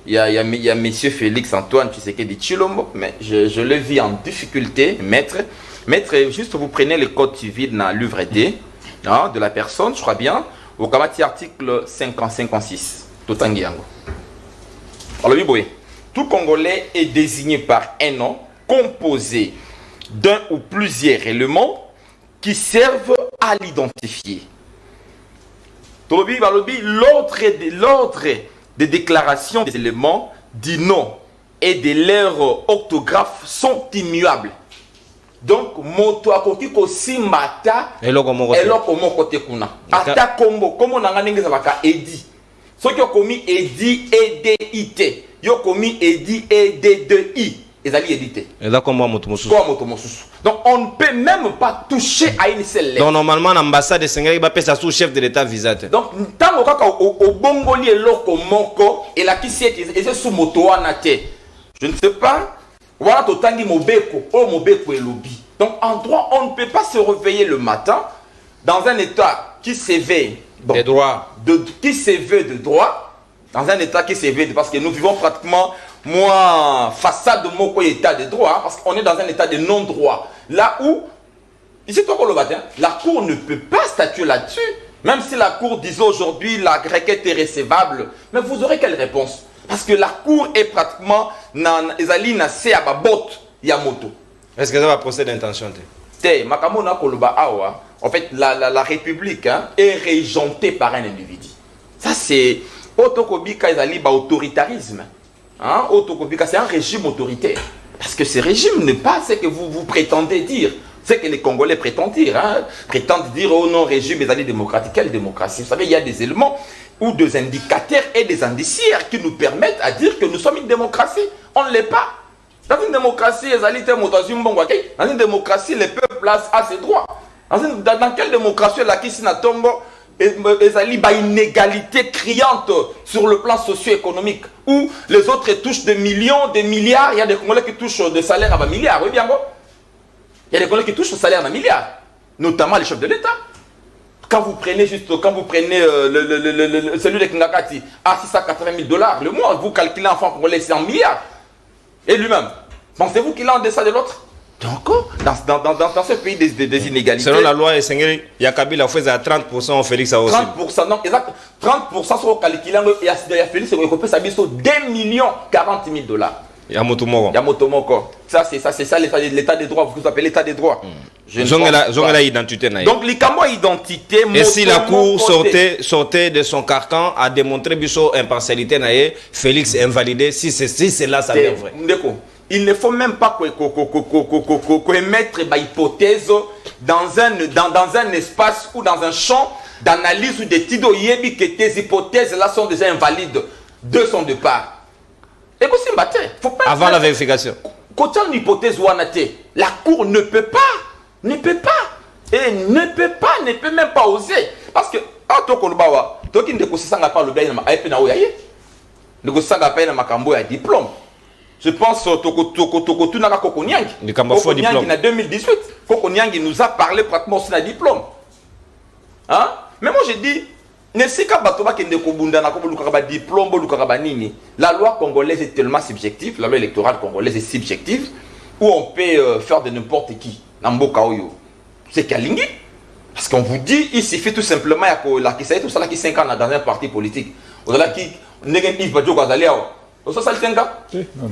y a monsieur Félix Antoine, tu sais qu'il dit Chilombo, mais je le vis en difficulté, maître, juste vous prenez le code civil dans l'œuvre D de la personne, je crois bien, au Kamati article 56, tout en guiango. Alors, tout Congolais est désigné par un nom composé d'un ou plusieurs éléments qui servent à l'identifier. L'ordre des déclarations des éléments du nom et de leur orthographe sont immuables. Donc, moto akoki ko simata eloko moko te kuna. Ata kombo, comme on a ngenge zabaka edi. Ce qui a commis Edi EDIT, yo commis Edi ED2I, ils allaient éditer. Et là, comment motomosus? Donc, on ne peut même pas toucher à une seule lettre. Donc, normalement, l'ambassade de Sénégal va passer sous chef de l'État visate. Donc, tant au Bongoli et l'oko moko, et la qui c'est sous moto anate. Je ne sais pas. Voilà, totangi mobeko, mobeko et lobby. Donc, en droit, on ne peut pas se réveiller le matin dans un État qui s'éveille. Bon, des droits. Qui se veut de droit, dans un État qui se veut, parce que nous vivons pratiquement, façade de mon État de droit, parce qu'on est dans un État de non-droit. Là où, ici, la Cour ne peut pas statuer là-dessus, même si la Cour disait aujourd'hui la requête est recevable, mais vous aurez quelle réponse? Parce que la Cour est pratiquement, Yamoto. Est-ce que ça va procéder d'intention? En fait, la République est régentée par un individu. Ça, c'est autoritarisme. C'est un régime autoritaire. Parce que ce régime n'est pas ce que vous prétendez dire. C'est que les Congolais prétendent dire. Prétendent dire au non régime des démocratique. Quelle démocratie? Vous savez, il y a des éléments ou des indicateurs et des indiciaires qui nous permettent à dire que nous sommes une démocratie. On ne l'est pas. Dans une démocratie, dans une démocratie, le peuple a ses droits. Dans quelle démocratie la Kissina Tombo est une inégalité criante sur le plan socio-économique où les autres touchent des millions, des milliards? Il y a des Congolais qui touchent des salaires à milliards, oui bien bon. Il y a des Congolais qui touchent des salaires à milliards, notamment les chefs de l'État. Quand vous prenez celui de Kingakati à $680 000 le mois, vous calculez en francs congolais, c'est en milliards. Et lui-même, pensez-vous qu'il est en deçà de l'autre? Donc, dans ce pays des inégalités. Selon la loi, il y a Kabila fait à 30%, Félix a aussi. 30%, non, exact. 30% sont calculés, il y a Félix qui a fait 2 040 000 $. Yamotomoko. Ça, c'est ça l'état des droits. Vous appelez l'état des droits. La identité. Donc, les Cambodgiens identité. Et si la Cour sortait de son carcan à démontrer Bissot impartialité, Félix est invalidé, si c'est là, ça vient vrai. Il ne faut même pas émettre une hypothèse dans un espace ou dans un champ d'analyse ou d'études que tes hypothèses là sont déjà invalides de son départ. Et avant la vérification. Quand on hypothèse la Cour ne peut pas, et ne peut même pas oser. Parce que, diplôme. Je pense que Tokotunaka Kokonyang. Kokonyang en 2018. Kokonyang nous a parlé pratiquement aussi d'un diplôme. Hein? Mais moi je dis, Nesika batoba kende kobunda na kobuluka ba diplôme boluka ba nini. La loi congolaise est tellement subjective, la loi électorale congolaise est subjective où on peut faire de n'importe qui na mboka oyo. C'est kalingi parce qu'on vous dit il suffit tout simplement ya ko la qui ça tout ça là qui 5 ans dans un parti politique. On là qui negen Yves Badjo Kazalia. On ça 5 ans.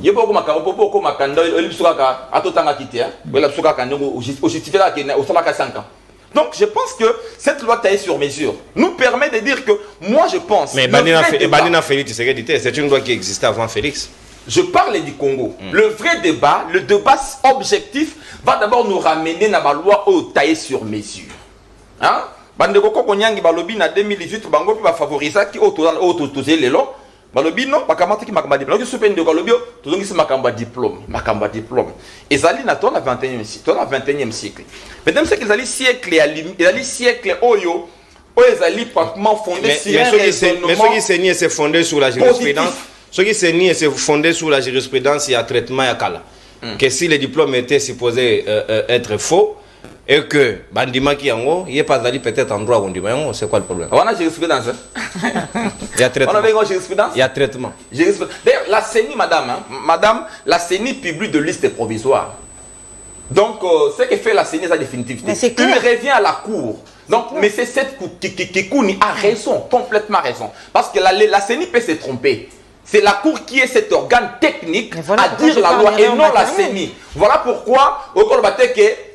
Il faut ko makanda elibsuka ka atotanga kitia. Wala bsuka ka ndongo au justifier là qui au sala ka 5 ans. Donc je pense que cette loi taillée sur mesure nous permet de dire que moi je pense... Mais Banina Félix, c'est une loi qui existait avant Félix. Je parle du Congo. Le vrai débat, le débat objectif va d'abord nous ramener dans la loi taillée sur mesure. Hein? Bandeko Konyangi Balobi na 2018, Bango va favoriser qui autorisé les lois. Balobi non, bakamata ki makamba diplôme. Je suis de Balobi, tout donc c'est makamba diplôme. Et Zali na ton 21e siècle. Mesdames, c'est que Zali siècle oyo Zali pratiquement fondé sur un raisonnement. Mais ce qui s'est c'est fondé sur la jurisprudence. Ce qui s'est c'est fondé sur la jurisprudence et à traitement à Kala. Que si les diplômes étaient supposés être faux et que bandima qui en haut, il n'est pas allé peut-être en droit on dit c'est quoi le problème? On a jurisprudence. Il y a traitement. On avait une jurisprudence. Il y a traitement. D'ailleurs, la CENI, madame, la CENI publie de liste provisoire. Donc, ce que fait la CENI, c'est définitivité. Il revient à la cour. Donc, mais c'est cette Kikouni a raison, complètement raison. Parce que la CENI peut se tromper. C'est la cour qui est cet organe technique à dire la loi et non la CENI. Voilà pourquoi, au Kolbate que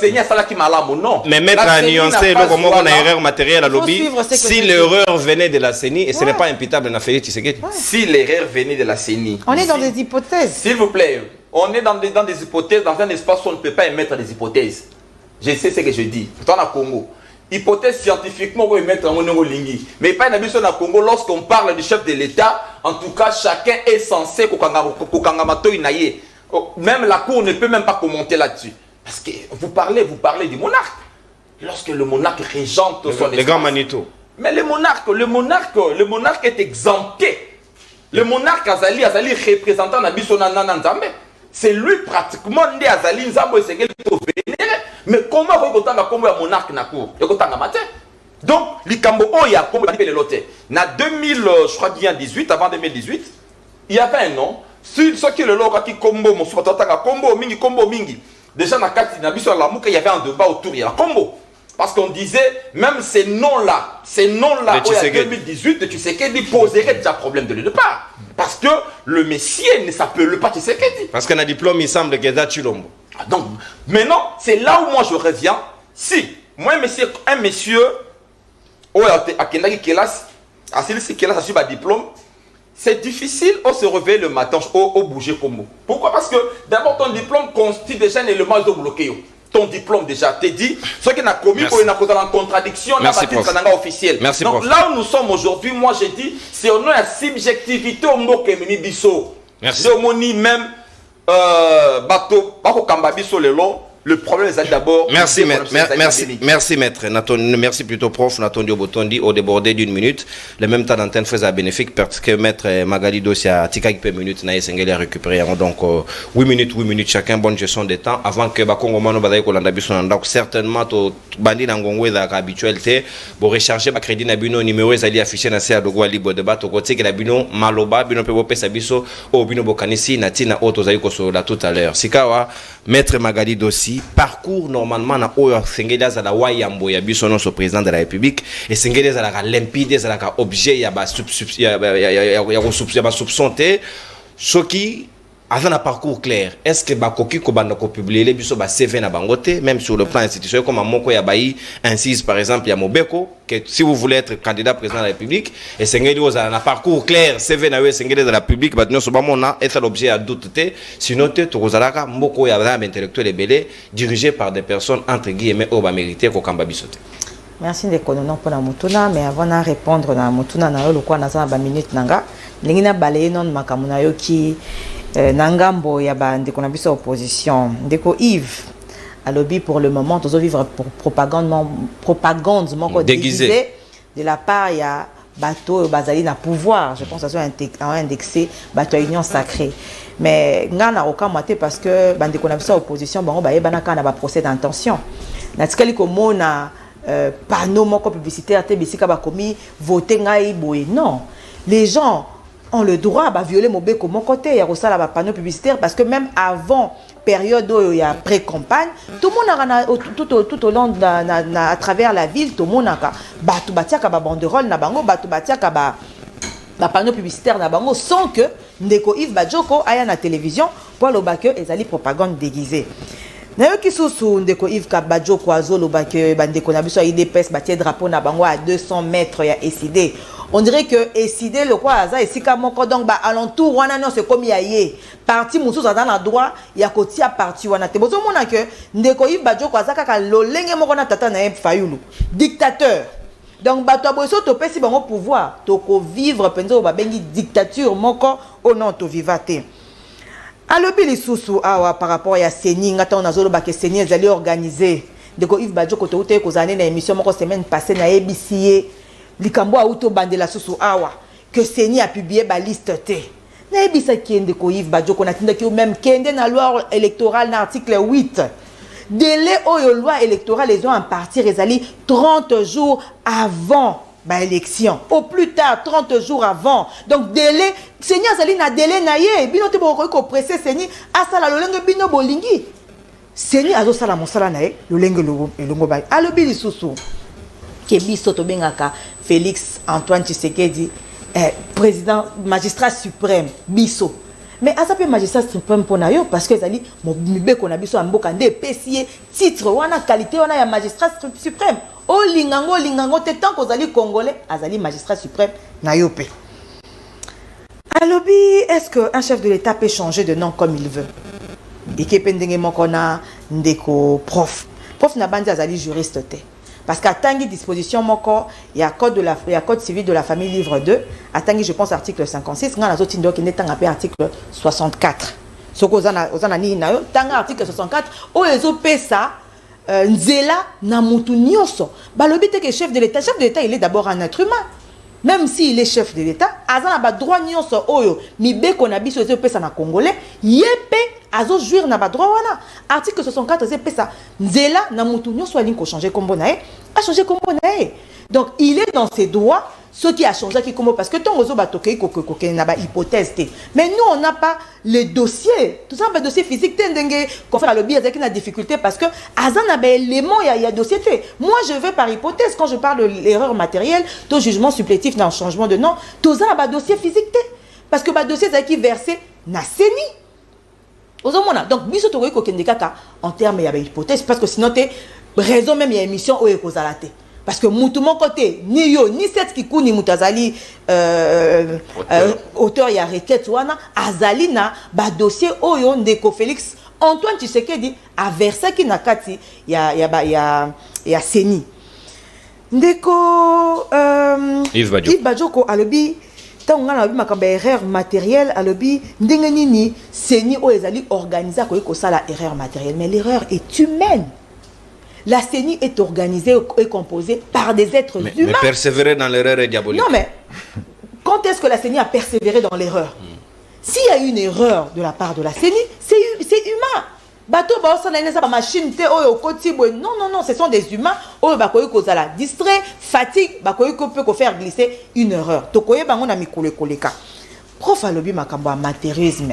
Seigneur Salaki Malamo, non. Mais mettre à nuancer comment on a erreur matérielle à lobby, si l'erreur venait de la CENI, et ce n'est pas imputable à Félix Tshisekedi. Si l'erreur venait de la CENI. On est dans des hypothèses. S'il vous plaît, on est dans des hypothèses, dans un espace où on ne peut pas émettre des hypothèses. Je sais ce que je dis. Dans le Congo. Hypothèse scientifiquement, on peut émettre un mono lingui. Mais pas une habitude au Congo, lorsqu'on parle du chef de l'État, en tout cas, chacun est censé même la cour ne peut même pas commenter là-dessus. Parce que vous parlez du monarque. Lorsque le monarque régente son espace. Le grand Manito. Mais le monarque est exempté. Le monarque Azali représentant Nabiso Nananzambe. C'est lui pratiquement né Azali Nzambo et Segel pour vénérer. Mais comment vous avez comme un monarque na cour? Donc, l'Ikambo Oya, comme on le loté. Na 2000, je crois bien 18, avant 2018, il y avait un nom. Ce qui est le logo qui combo, mon combo mingi. Déjà, il y avait un débat autour de la combo. Parce qu'on disait, même ces noms-là, en 2018, tu sais qu'il poserait déjà problème de départ. Parce que le Messie ne s'appelle pas Tshisekedi. Parce qu'un diplôme, il semble qu'il y a Chilombo. Donc, maintenant, c'est là où moi je reviens. Si, moi, un monsieur, à Kendaki Kelas, à celui-ci Kelas a su un diplôme, c'est difficile de se réveiller le matin au bouger comme moi. Pourquoi? Parce que d'abord ton diplôme constitue déjà un élément de bloqué. Ton diplôme déjà te dit ce qui n'a commis pour une contradiction dans la officielle. Merci. Donc là où nous sommes aujourd'hui, moi j'ai dit c'est au nom de la subjectivité au mot que mini biso. Merci. Même bateau bako kamba biso le long. Le problème c'est d'abord. Merci maître. Merci maître. Merci plutôt prof. Nathan Diobotondi au débordé d'une minute. Le même temps d'antenne faisait bénéfique parce que maître Magali Dossia tika quelques minutes n'a essayé à récupérer. Donc 8 minutes chacun, bonne gestion des temps avant que Bakongo Mano Badaï Kolanda Bisson. Donc certainement to bandi n'angongwe da habitualité pour recharger ma crédit nabino numéro ezali affiché na CA Dogo libre débat au côté que nabino maloba bino pe bopesa biso au bino bokanisi natina auto zali ko so la tout à l'heure. Sikawa maître Magali Dossi parcours normalement na oyo sengeli za la wayambo ya biso non so président de la République et sengeli za la limpide za la objet ya ba soupçon te soki avant un parcours clair. Est-ce que bakoki ko banda ko publier les biso ba CV na bangote même sur le plan institutionnel comme moko ya bayi insiste par exemple ya Mobeko que si vous voulez être candidat président de la République et sengeli oza na parcours clair CV na we sengeli de la République ba nyonso ba mona est l'objet à doute te sinon te tozalaka moko ya ba intellectuel ebele dirigé par des personnes entre guillemets au ba mériter ko kamba biso te. Merci de kononon pour la mutuna mais avant de répondre na mutuna na yo lokwa na za ba minute nanga lingina balaye non makamuna yo ki Nangambo ya ba ndeko na biso opposition ndeko Yves à lobby pour le moment tous vivre pour propagande moko déguisée de la part ya bateau bazali na pouvoir je pense que ça soit indexé bateau union sacrée mais ngana okamate parce que bandeko na biso opposition bango ba yebana kana ba procès d'intention na tikali ko mona panneau moko publicitaire te bisika ba komi voter ngai boye. Non, les gens ont le droit de violer mon béco mon côté. Il y a aussi la panneau publicitaire parce que même avant période où il y a pré-campagne, tout le monde a tout au long à travers la ville, tout le monde a batu batia ka ba banderole na bango, batu batia ka ba panneau publicitaire na bango sans que Ndeko Yves Badioko aille à la télévision pour le bac ezali propagande déguisée. Na yo ki susu Ndeko Yves Badioko azolo bac bandeko na biso IDPS batie drapeau na bango à 200 mètres ya SID. On dirait que SID le quoi aza esika moko donc ba alentour wana non c'est comme yaye parti mususu dans la droit ya kotia parti wana te bozo mona que Ndeko Yves Badioko azaka ka lolenge moko na tata na Fayulu dictateur. Donc bato aboso to pesi bango pouvoir to ko vivre penzo ba bengi dictature moko au non to vivate. Alobi lisusu awa par rapport ya Seni ngata on azolo ba ke Seni ezali organiser Ndeko Yves Badioko to ute ko zane na émission moko semaine passée na EBCA likambo auto bandela susu awa que Seni a publié ba liste te. Na ebisa ki Ndeko Yves Badioko na tinda ki même kende na loi électorale na article 8. Délai oyo loi électorale les ont en partie rezali 30 jours avant ba élection au plus tard 30 jours avant. Donc délai Seni azali na délai na ye bino te boko ko presser Seni asala lolenge bino bolingi Seni azo sala mosala na ye lolenge longo ba alobi lisusu ke biso to bengaka Félix Antoine Tshisekedi président magistrat suprême biso. Mais à ça peut magistrat suprême pour nayo parce que zali mibeko na biso amboka nde pesier titre wana qualité wana ya magistrat suprême o lingango te tant que zali congolais azali magistrat suprême nayo pe. Alobi est-ce que un chef de l'état peut changer de nom comme il veut? Et que pendenge mokona ndeko prof na bandi azali juriste te. Parce qu'à tangi disposition moko il y a code civil de la famille livre 2 à tangi je pense article 56 ngana zoti ndo ki netanga pe article 64 soko ozana ni na yo tanga article 64 o ezo pesa nzela na mutu nyoso balobi te que chef de l'état il est d'abord un être humain. Même s'il est chef de l'état azana ba droit nyoso oyo mibeko na biso ezo pesa na congolais yepe azo jouir na ba droit wana article 64 ezo pesa nzela na mutu nyoso ali ko changer kombo na a changer kombo na. Donc il est dans ses droits ce qui a changé qui kombo parce que ton ozo ba tokei ko na ba hypothèse te. Mais nous on n'a pas les dossiers tout ça ba dossier physique te ndenge qu'on fait le biais avec une difficulté parce que azana ba élément il y a dossier te. Moi je vais par hypothèse quand je parle de l'erreur matérielle ton jugement supplétif dans le changement de nom tout ça ba dossier physique te parce que ba dossier ça qui versé na Seni. Donc biso to ko kende kaka en termes ya ba hypothèse parce que sinon te raison même il y a émission o ekozala te. Parce que mutu mon côté ni yo ni cette kiku ni mutazali auteur ya requête wana azali na ba dossier oyo Ndeko Félix Antoine Tshisekedi a versé ki na kati ya Seni. Ndeko Yves Badioko alobi tango na makambo erreur matérielle alobi ndenge nini Seni o ezali organiser ko sala erreur matérielle mais l'erreur est humaine. La CENI est organisée et composée par des êtres humains. Mais persévérer dans l'erreur est diabolique. Non, mais quand est-ce que la CENI a persévéré dans l'erreur? S'il y a une erreur de la part de la CENI, c'est humain. Bateau, machine, non, ce sont des humains. Distrait, fatigue, peut faire glisser une erreur. Prof alobi makambo amateurisme.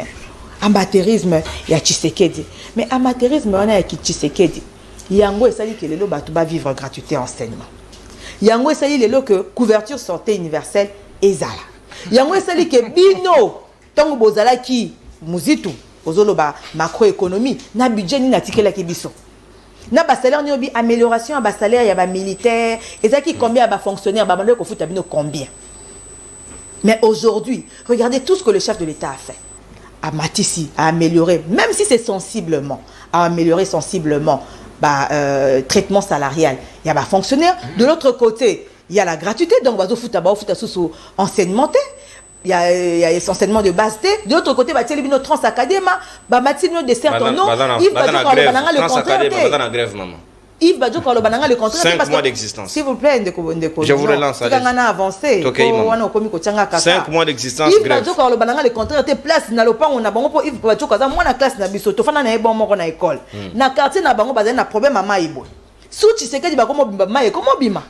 Amateurisme, il y a Tshisekedi. Mais amateurisme, on a Tshisekedi. Yango esali que lelo batu ba vivre gratuité enseignement. Yango esali lelo que couverture santé universelle ezala. Yango esali que bino tango bozala ki muzitu ozoloba macroéconomie na budget ni natikela ki biso. Na ba salaire ni obi amélioration ba salaire ya ba militaire ezaki combien ba fonctionnaire ba bando ko futa bino combien. Mais aujourd'hui, regardez tout ce que le chef de l'État a fait. À Matissi, à améliorer, même si c'est sensiblement, à améliorer sensiblement traitement salarial. Il y a des fonctionnaires. De l'autre côté, il y a la gratuité. Donc, il y a sous enseignement. Il y a l'enseignement de base. De l'autre côté, il y a les transacadéma. Il y a des certains noms. Il y a la grève, maman. Yves Badioko le bananga le contrat 5 mois d'existence. S'il vous plaît Ndeko. Je vous relance. Quand on a avancé, 5 mois d'existence Yves grève. Badioko le bananga le contrat te place na lopa on a bango pour Yves Badioko za moi na classe na biso to fana na bon moko na école. Na quartier na bango bazali na problème mama ibo. sous Tshisekedi ba comment bima maye comment bima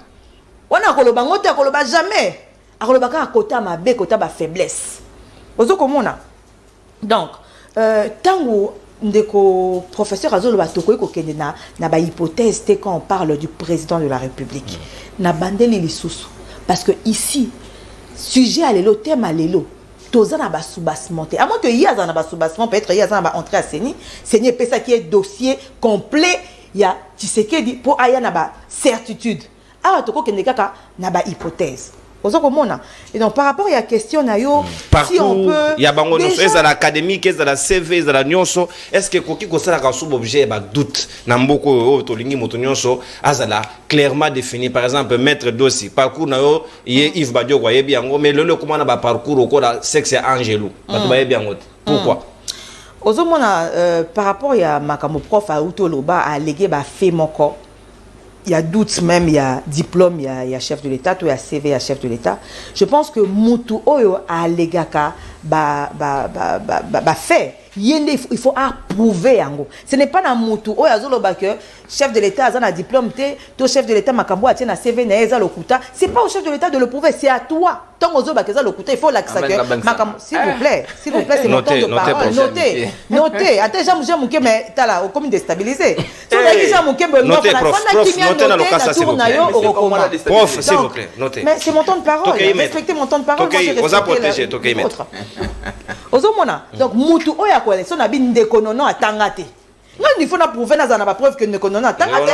wana koloba ngote koloba jamais akoloba ka kota mabe kota ba faiblesse ozo komona donc tango ndeko professeur azolo batoko ko kende na ba hypothèse te quand on parle du président de la République na bandeli lisusu parce que ici sujet à l'élo thème à l'élo toza na ba soubassement te à moins que yaza na ba soubassement peut-être yaza na ba entrée à Seni pesa qui est dossier complet ya Tshisekedi pour aya na ba certitude ah toko kende kaka na ba hypothèse. Et donc par rapport à la question nayo si on peut il y a bango nyonso est à l'académique est à la CV est à la nyonso est-ce que koki ko sala ka sub objet ba doute na mboko o to lingi moto nyonso azala clairement défini par exemple maître dossier parcours nayo yé Yves Badio ko yebi yango mais le comment na ba parcours ko la sexe Angelo bato ba yebi yango pourquoi ozomona par rapport à makamo prof a utoloba a légué ba fait moko il y a doute même, il y a diplôme, il y a chef de l'État, tout il y a CV, il y a chef de l'État. Je pense que Moutou Oyo a legaka fait. Il faut approuver en gros. Ce n'est pas dans Moutou Oyo azolo ba que chef de l'État a un diplôme, tout chef de l'État makambo a tient na CV na eza lokuta. C'est pas au chef de l'État de le prouver, c'est à toi. Tant ozo ba que ça lokuta, il faut l'accepter. S'il vous plaît, c'est mon temps de parole. Notez. Attends, j'aime mouké mais tala au comme déstabilisé. Notez prof, s'il vous plaît, notez. Mais c'est mon temps de parole. Respectez mon temps de parole. Vous a protégé, Toké maître. Ozomona. Donc Moutou Oya quoi, son habit ndekonono atangate. Non, il faut prouver dans la preuve que ndekonono atangate.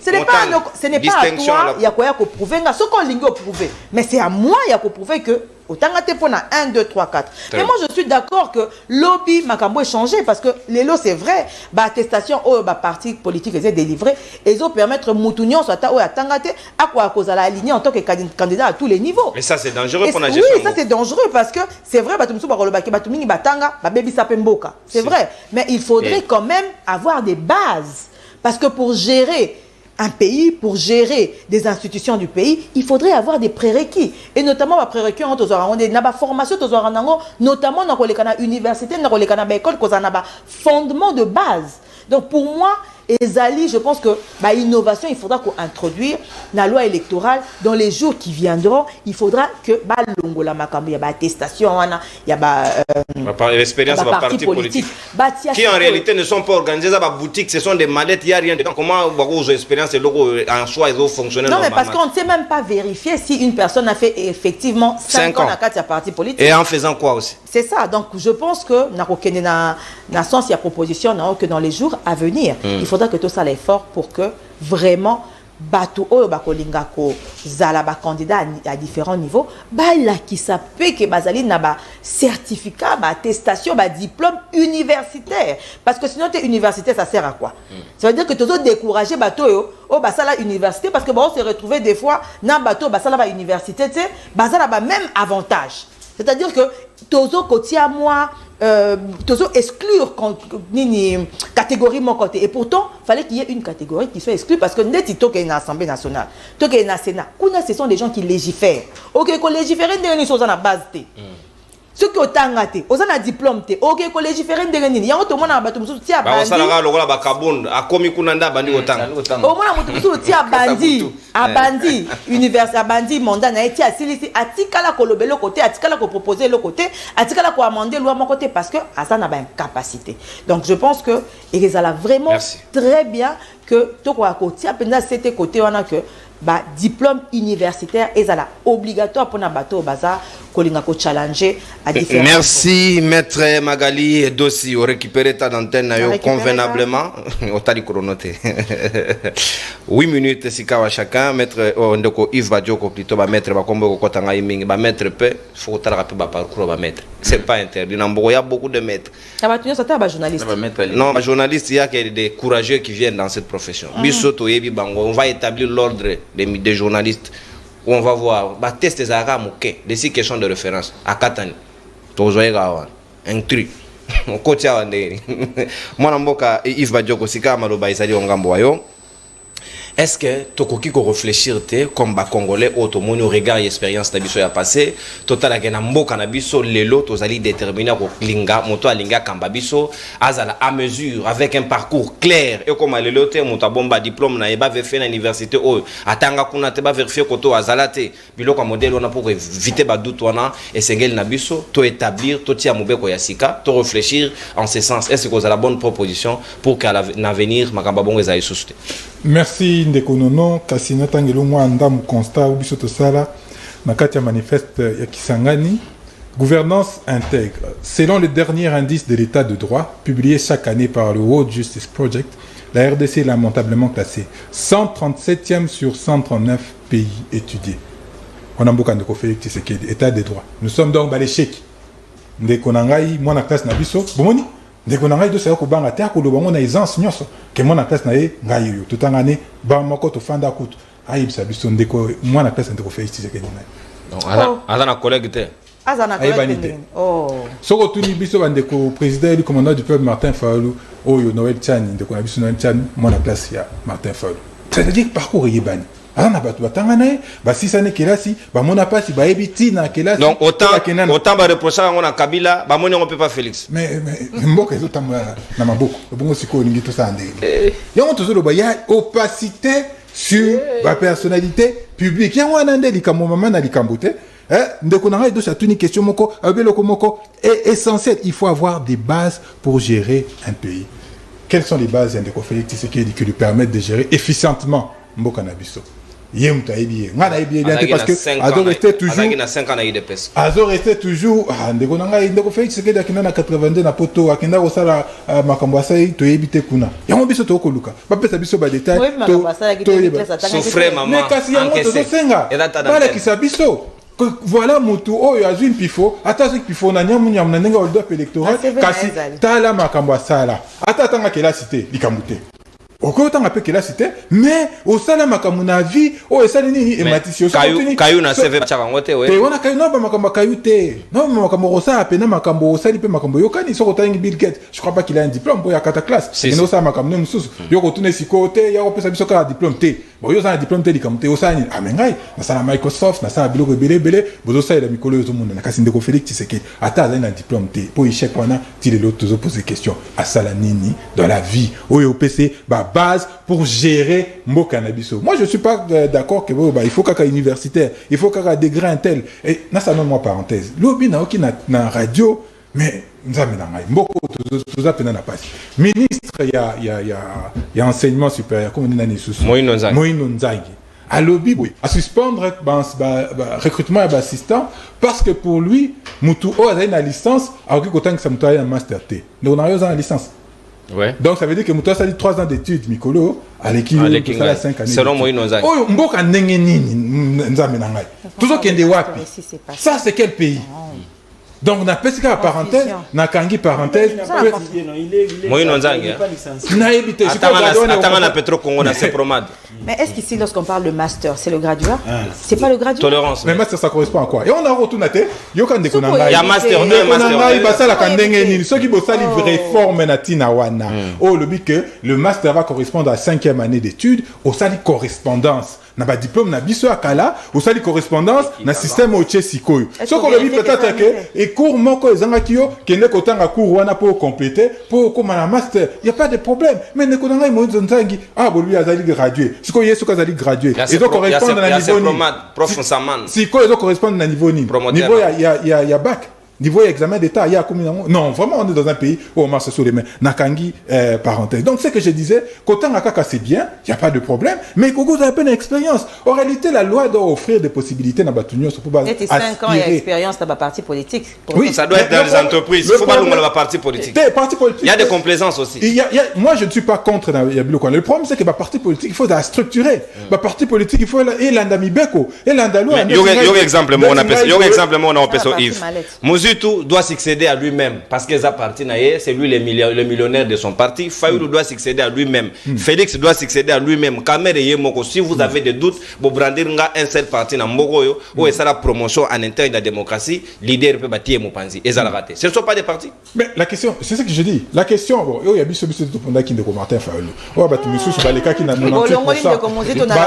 Ce n'est pas à toi, il y a quoi qu'on prouver, ce qu'on lingo prouver. Mais c'est à moi il y a qu'on prouver que Otangate pour 1, 2, 3, 4. Mais moi je suis d'accord que lobby makambo est changé parce que les lots c'est vrai, bah attestation au parti politique est délivré et ils ont permettre Moutounion soit à Tangate à quoi cause à la aligner en tant que candidat à tous les niveaux. Mais ça c'est dangereux pour la gestion. Oui, ça c'est dangereux parce que c'est vrai batumsu barolobaki batumingi batanga ba baby sapemboka. C'est vrai, mais il faudrait quand même avoir des bases parce que pour gérer un pays, pour gérer des institutions du pays, il faudrait avoir des prérequis. Et notamment, les prérequis, on a des formations, notamment dans l'université, dans l'école, on a des fondements de base. Donc pour moi, Ezali, je pense que l'innovation, il faudra qu'on introduise la loi électorale dans les jours qui viendront. Il faudra que Longola Makambo, il y a attestation, il y a l'expérience de parti politique qui en réalité ne sont pas organisés dans la boutique, ce sont des mallettes, il n'y a rien dedans. Comment vos expériences et logo en soi ils ont fonctionné? Non, mais parce qu'on ne sait même pas vérifier si une personne a fait effectivement 5 ans dans le parti politique. Et en faisant quoi aussi? C'est ça. Donc je pense que dans sens il y a proposition que dans les jours à venir, il faudra que tout ça l'effort pour que vraiment Batou Oyo Bakolingako Zalaba candidat à différents niveaux, là qui s'appelle que Bazali n'a pas certificat, attestation, diplôme universitaire. Parce que sinon, tu es universitaire, ça sert à quoi? Ça veut dire que tu as découragé Batou au Basala université parce que on s'est retrouvé des fois dans Batou Basala université, tu sais, Basala même avantage. C'est-à-dire que Tozo Kotia moi Tozo exclure catégorie mon côté et pourtant fallait qu'il y ait une catégorie qui soit exclue parce que net to qu'il y a une assemblée nationale, to qu'il y a un sénat, ce sont des gens qui légifèrent. OK, qu'on légifère ndenge sur la base t. Ce qui ont tangaté, aux un diplôme t. OK, qu'on légifère ndenge ni. Ya to mona bato musu tia bandi. Ba osala lokola ba kabund akomi kunanda bandi otanga. Au mona musu tia bandi, a bandi université a bandi mandat na eti asilisi atikala kolobelo côté, atikala ko proposer le côté, atikala ko amender loi mon côté parce que ça n'a pas une capacité. Donc je pense que il a vraiment très bien que to ko côté pendant cet côté on a que diplôme universitaire est obligatoire pour na bateau bazar kolinga ko challenger à différents. Merci maître Magali Dossi au récupérer ta antenne convenablement au tali chronoté 8 minutes sikawa chacun maître ndeko Yves Badioko plutôt maître bakombo ko tanga imingi maître pe faut tala pe parcours maître c'est pas interdit il y a beaucoup de maîtres journaliste non journaliste il y a des courageux qui viennent dans cette profession bisoto yebi bango on va établir l'ordre des journalistes où on va voir test des arabes des 6 questions de référence à Katani tozoega un truc on kotia wande mwana mboka Yves Badioko sika maloba isali ongambo wayo est-ce que tokoki ko réfléchir te comme ba congolais automoni au regard et expérience na biso ya passé total ke na mboka na biso lelo tozali déterminer ko linga moto alinga kamba biso azala à mesure avec un parcours clair et comme lelo te moto bomba diplôme na eba ve fait na université o atanga kuna te ba vérifier koto azala te biloko modèle on a pour éviter ba doute wana et sengel na biso to établir to tia mobeko ya sika to réfléchir en ce sens est-ce que vous avez la bonne proposition pour qu'à l'avenir makamba bongo ezali susute. Merci ndeko nono kasi natangelo mwa ndamu constat ubiso tosala na kati ya manifeste ya Kisangani. Gouvernance intègre. Selon le dernier indice de l'état de droit publié chaque année par le World Justice Project, la RDC est lamentablement classée 137e sur 139 pays étudiés. On a beaucoup de Félix Tshisekedi, état de droit. Nous sommes donc à l'échec. Ndeko nangai mwana classe na biso bomoni ndeko nangai do sa ko banga te ko lobango na aisance nyoso ke mwana classe na ye ngai yo tutangane ba moko to fanda kutu ayi sa biso ndeko mwana classe ndeko Félix Tshisekedi na donc azana collègue te azana collègue oh soko tuni biso bandeko président du commandant du peuple Martin Fayulu oyo Noël Tchani ndeko na biso Noël Tchani mwana classe ya Martin Fayulu c'est-à-dire parcours yebani. Si ça n'est que là, si, mon appasi, donc autant va reprocher à mon Kabila, on ne peut pas Félix. Mais mbok les autres na maboko, bon siko lingi tout ça ndé. Il y a opacité sur la personnalité publique. Il y a un andé likambo maman na likambote. Ndeko na do sa tuni question moko, abeloko moko est essentiel. Il faut avoir des bases pour gérer un pays. Quelles sont les bases ndeko Félix Tshisekedi qui lui permettent de gérer efficientement mboka na biso? Parce que Azo restait toujours Azo restait toujours ndeko nanga ndeko Félix Tshisekedi akina na 82 na poto akenda kosala makambo asai to yebite kuna yango biso to koluka ba pesa biso ba détail to souffre maman mais kasi yango to senga bala kisa biso voilà mutu oyo azwin pifo atazwi pifo na nyamu nyamu na ndenga oldo électoral kasi tala makambo asala atatanga kela cité likamute. Au temps appelé que la cité, mais au salam à vie, au salam ni ématisio. Caillou na CV chakangote ouais. Et on a caillou non pas makambo caillou te. Non makambo rosa apena makambo sali pe makambo yokani soko tangi Bill Gates. Je crois pas qu'il a un diplôme pour ya kata classe. Et non ça makambo nem sous. Yoko tune sikote, ya opesa biso ka diplôme te. Bon yo ça un diplôme te likamte osani. Amengai na sala Microsoft, na sala biloko belé bozo ça ila mikolo yo monde na kasinde ko Félix Tshisekedi. Ata za un diplôme te. Pour échec wana ti les autres poser question à sala nini dans la vie. Oyo PC base pour gérer mboka na biso. Moi je suis pas d'accord que il faut qu'à universitaire, il faut qu'à degré intel et na ça moi parenthèse. Lobi na oki na radio mais nzambe na ngai mboko toza pena na passe. Ministre ya enseignement supérieur comme on dit sous Moïno Nzangi. À lobby à suspendre recrutement et assistant parce que pour lui mutu o a une licence a oki kotanga sa mutu a master T. Donc on a une licence. Ouais. Donc ça veut dire que Moussa a dit 3 ans d'études, Mikolo, à l'équipe de 5 années. Selon Moïno Nzangi. Oh, Mboka Nengeni, Nzambe Nangai. Tout ça qui est des wapi. Ça, c'est quel pays? Donc, on a fait ça parenthèse, on a kangi parenthèse. Moïno Nzangi. Attends, Petro Congo, on a ses promades. Mais est-ce qu'ici, lorsqu'on parle de master, c'est le graduat? C'est pas le graduat? Tolérance. Mais master, ça correspond à quoi? Et on a retourné, il y a master 2, master 2. Ceux qui bossent les réformes na wana. Oh, le but que le master va correspondre à 5e année d'études, au sali correspondance. Na ba diplôme na biso akala, au sali correspondance, na système au Tchesikoyo. Ce qu'on le dit peut-être que, et cours moko ezanga kiyo, kende kotanga cours wana pour compléter, pour comme na master. Il y a pas de problème. Mais ne konanga Moïse Nzangi, bon lui azali gradué. Ce qu'on y est ce qu'azali gradué. Et donc correspondre à niveau ni. Prof Saman. Si quoi ils correspondre à niveau ni. Niveau il y a bac. Niveau examen d'état, il y a combien? Non, vraiment, on est dans un pays où on marche sur les mains. Nakangi, parenthèse. Donc, ce que je disais, Kotan Akaka, c'est bien, il n'y a pas de problème, mais Kogo a un peu d'expérience. En réalité, la loi doit offrir des possibilités dans Batunio. Et 5 ans, il y a expérience dans la partie politique. Oui, ça doit être dans les entreprises. Il ne faut pas nous la partie politique. Il y a des complaisances aussi. Moi, je ne suis pas contre le problème, c'est que la partie politique, il faut la structurer. La partie politique, il faut l'Andami Beko. Et l'Andalou. Il y a un exemple, on a Yves. surtout doit succéder à lui-même parce que ça parti c'est lui le millionnaire de son parti. Fayoulou doit succéder à lui-même. Félix doit succéder à lui-même. Kamere Yemoko, si vous avez des doutes, vous brandir un seul parti dans Mogoyo où est la promotion en interne de la démocratie, leader peut bâtir mon panzi. Et ça l'a raté. Ce ne sont pas des partis. Mais la question, c'est ce que je dis. La question, bon, il y a bis de Pona qui ne Martin Fayoulou. Oh, bah tu me soucies, les cas qui n'ont 98%.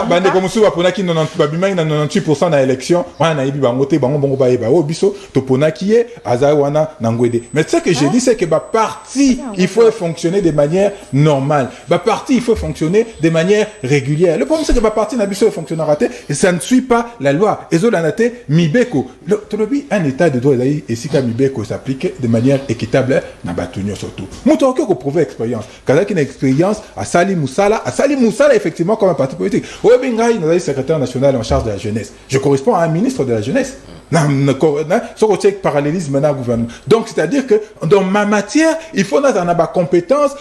Bah ne comme ça, Pona qui n'ont 98% dans l'élection. On a eu bangoté, bango baeba. Oh biso, Topona qui est Azawana Nangwede. Mais ce que j'ai dit, c'est que bah parti, il faut fonctionner de manière normale. Bah parti, il faut fonctionner de manière régulière. Le problème c'est que bah parti n'a biso fonctionner raté et ça ne suit pas la loi. Et zolanate mibeko. Un état de droit et si comme mibeko s'applique de manière équitable na batunyo surtout. Mouton ko prouver expérience. Quand il a une expérience à Sali Moussala effectivement comme un parti politique. Obengai nous a secrétaire national en charge de la jeunesse. Je correspond à un ministre de la jeunesse. Parallélisme dans le gouvernement. Donc, c'est-à-dire que dans ma matière, il faut avoir des compétences,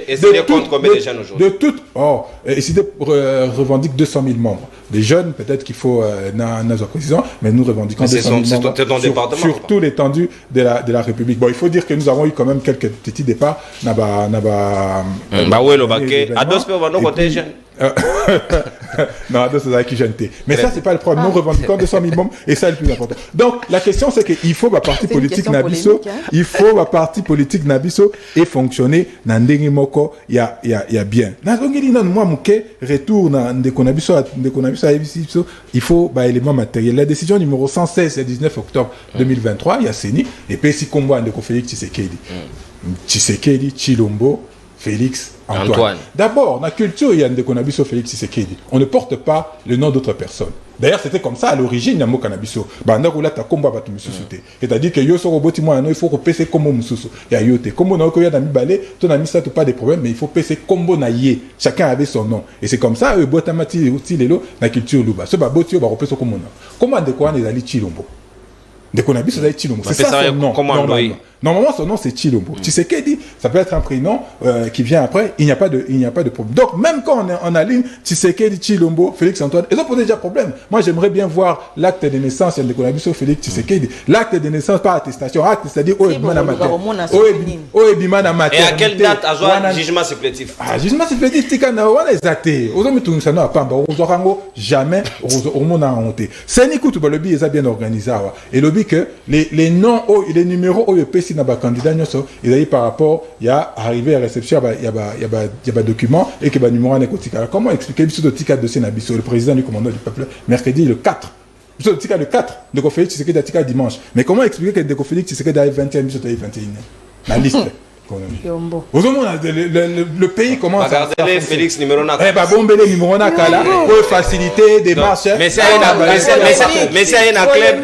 et c'est contre combien de jeunes aujourd'hui? De toutes. Oh, et c'est revendique 200 000 membres. Des jeunes, peut-être qu'il faut dans précision, mais nous revendiquons 200 000 membres sur tout l'étendue de la République. Bon, il faut dire que nous avons eu quand même quelques petits départs. Non, c'est qui jeune. Mais ça, c'est pas le problème. Nous revendiquons 200 000 membres et ça, c'est le plus important. Donc, la question, c'est qu'il faut ma parti politique Nabiso. Il faut ma parti politique Nabiso et fonctionner dans le moko. Il y a bien. Retour dans il faut élément matériel. La décision numéro 116, c'est le 19 octobre 2023. Il y a CENI. Et puis, si combat de Félix Tshisekedi, Chilombo, Félix Antoine. D'abord, dans la culture, il y a des Konabiso Félix Tshisekedi. On ne porte pas le nom d'autres personnes. D'ailleurs, c'était comme ça à l'origine, il y a Konabiso. C'est-à-dire que il faut que PC comme Mususu. Il y a yote. Comme on a eu dans Balé, ton ami ça pas de problème, mais il faut PC comme Naye. Chacun avait son nom. Et c'est comme ça, Botamati aussi lelo la culture Luba. Ce babotio va repérer comme on a. Comment de quoi on est allé Chilombo? De Konabiso c'est Chilombo. C'est ça son nom. Normalement, son nom c'est Chilombo. Tshisekedi, ça peut être un prénom qui vient après. Il n'y a pas de problème. Donc même quand on est en ligne, Tshisekedi, Chilombo, Félix Antoine, ils ont posé déjà problème. Moi, j'aimerais bien voir l'acte de naissance de Konabiso Félix Tshisekedi. L'acte de naissance par attestation. Acte, c'est-à-dire et à quelle date a jugement supplétif? Jugement supplétif, tikana wana ezate. Ozomi tunisano apamba. Ozorango jamais omona honte. C'est Nikutu balobi eza bien organisé. Et lobi que les noms, les numéros, na ba candidat nyoso ils par rapport il y a arrivé à réception il y a document et que ba numéro na kotika. Comment expliquer biso tika dossier na biso le président du commandant du peuple mercredi le 4 biso tika le 4 de Félix Tshisekedi tika dimanche, mais comment expliquer que de Félix Tshisekedi a 21 biso 21 la liste le pays commence à regarder Félix numéro 9. Eh bah bomber les numéros na kala pour faciliter des marches. Mais c'est un club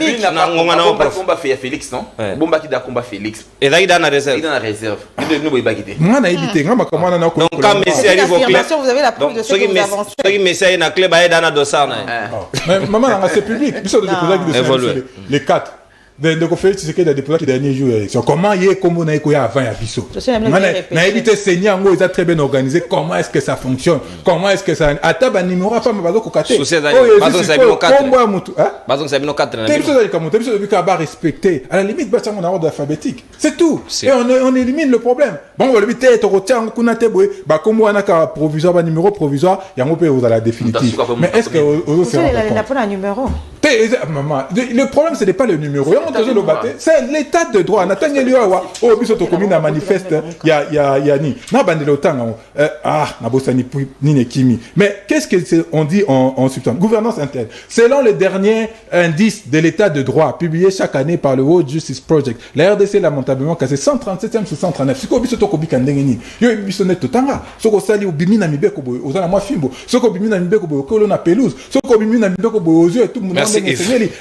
combat fait Félix non bomba qui da combat Félix et là il dans la réserve. Il dans la réserve. Il nous va quitter. Moi na évité ngama comment on a donc quand Messi arrive au club vous avez la preuve de ce que vous avancez. Ce qui Messi est dans club dans la dossard na. Mais maman c'est public. Biso de déposer les 4 de Félix Tshisekedi a déposé les derniers jours élection. Comment il est comme on a écouté avant à Bisso. Na évité Seigneur ngo ils a très bien organisé. Comment est-ce que ça fonctionne? Comment est-ce que ça ataba numéro pas me bazo kokate. Bazon ça bino 4. Bazon ça bino 4 na. Biso de comme biso de ka ba respecter. À la limite bâtir mon ordre alphabétique. C'est tout. Et on élimine le problème. Bon on va éviter to rotia kuna teboé ba comme on a ka provisoire ba numéro provisoire yango pe aux à la définitive. Mais est-ce que il a pas un numéro? Maman, le problème ce n'est pas le numéro. C'est l'état de droit. Nathaniel Yoawa, oh biso commune à manifeste, il y a ni. Na bandelo tanga na bosani ni nekimi. Mais qu'est-ce que on dit en substance? Gouvernance interne. Selon les derniers indices de l'état de droit publiés chaque année par le World Justice Project, la RDC lamentablement cassé 137e sur 139. Siko biso to kobika ndengeni. Yo biso net tanga. Soko sali obimi na mibeko boy, ozana mwa fimbo. Soko obimi na mibeko boy, kolo na pelouse. Soko obimi na mibeko boy aux yeux et tout le monde.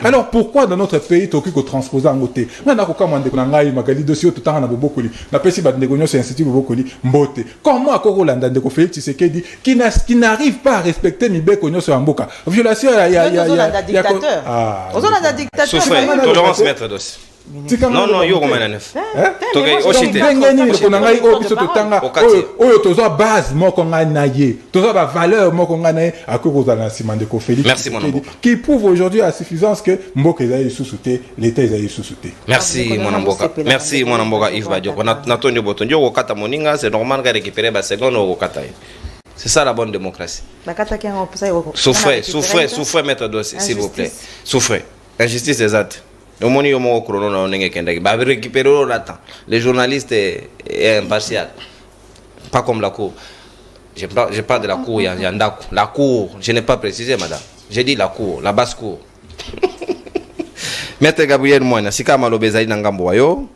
Alors pourquoi dans notre pays toki ko transposer en côté nana ko kamande ko ngai magali dossier tout temps na bobokoli na pesi ba ndeko nyoso institut bobokoli mbote comment akoko landa ndeko Félix Tshisekedi qui n'arrive pas à respecter mibeko nyoso ya mboka violation ya dictateur. Tolérance maître dossier. Non, yo comme 9. Donc ndenge ko ngai o biso totanga oyo tozo base moko nga na ye tozo ba valeur moko nga na akoko za na sima de ko Félix. Merci mon amboka. Qui prouve aujourd'hui à suffisance que mboka ezali sous-souté, l'état ezali sous-souté. Merci mon amboka. Merci mon amboka Yves Badioko. Natonyo botonyo ko kata moninga, c'est normal ga récupérer ba seconde ko kata. C'est ça la bonne démocratie. Souffrez, maître dossier, s'il vous plaît. Souffrez. Injustice exacte. Au moment où on chrono on est kendaki, bah récupérer le temps. Les journalistes est impartial. Pas comme la cour. Je parle de la cour, il y a la cour, je n'ai pas précisé madame. J'ai dit la cour, la basse cour. Maître Gabriel Moina, si kama lobezali nangambo yo.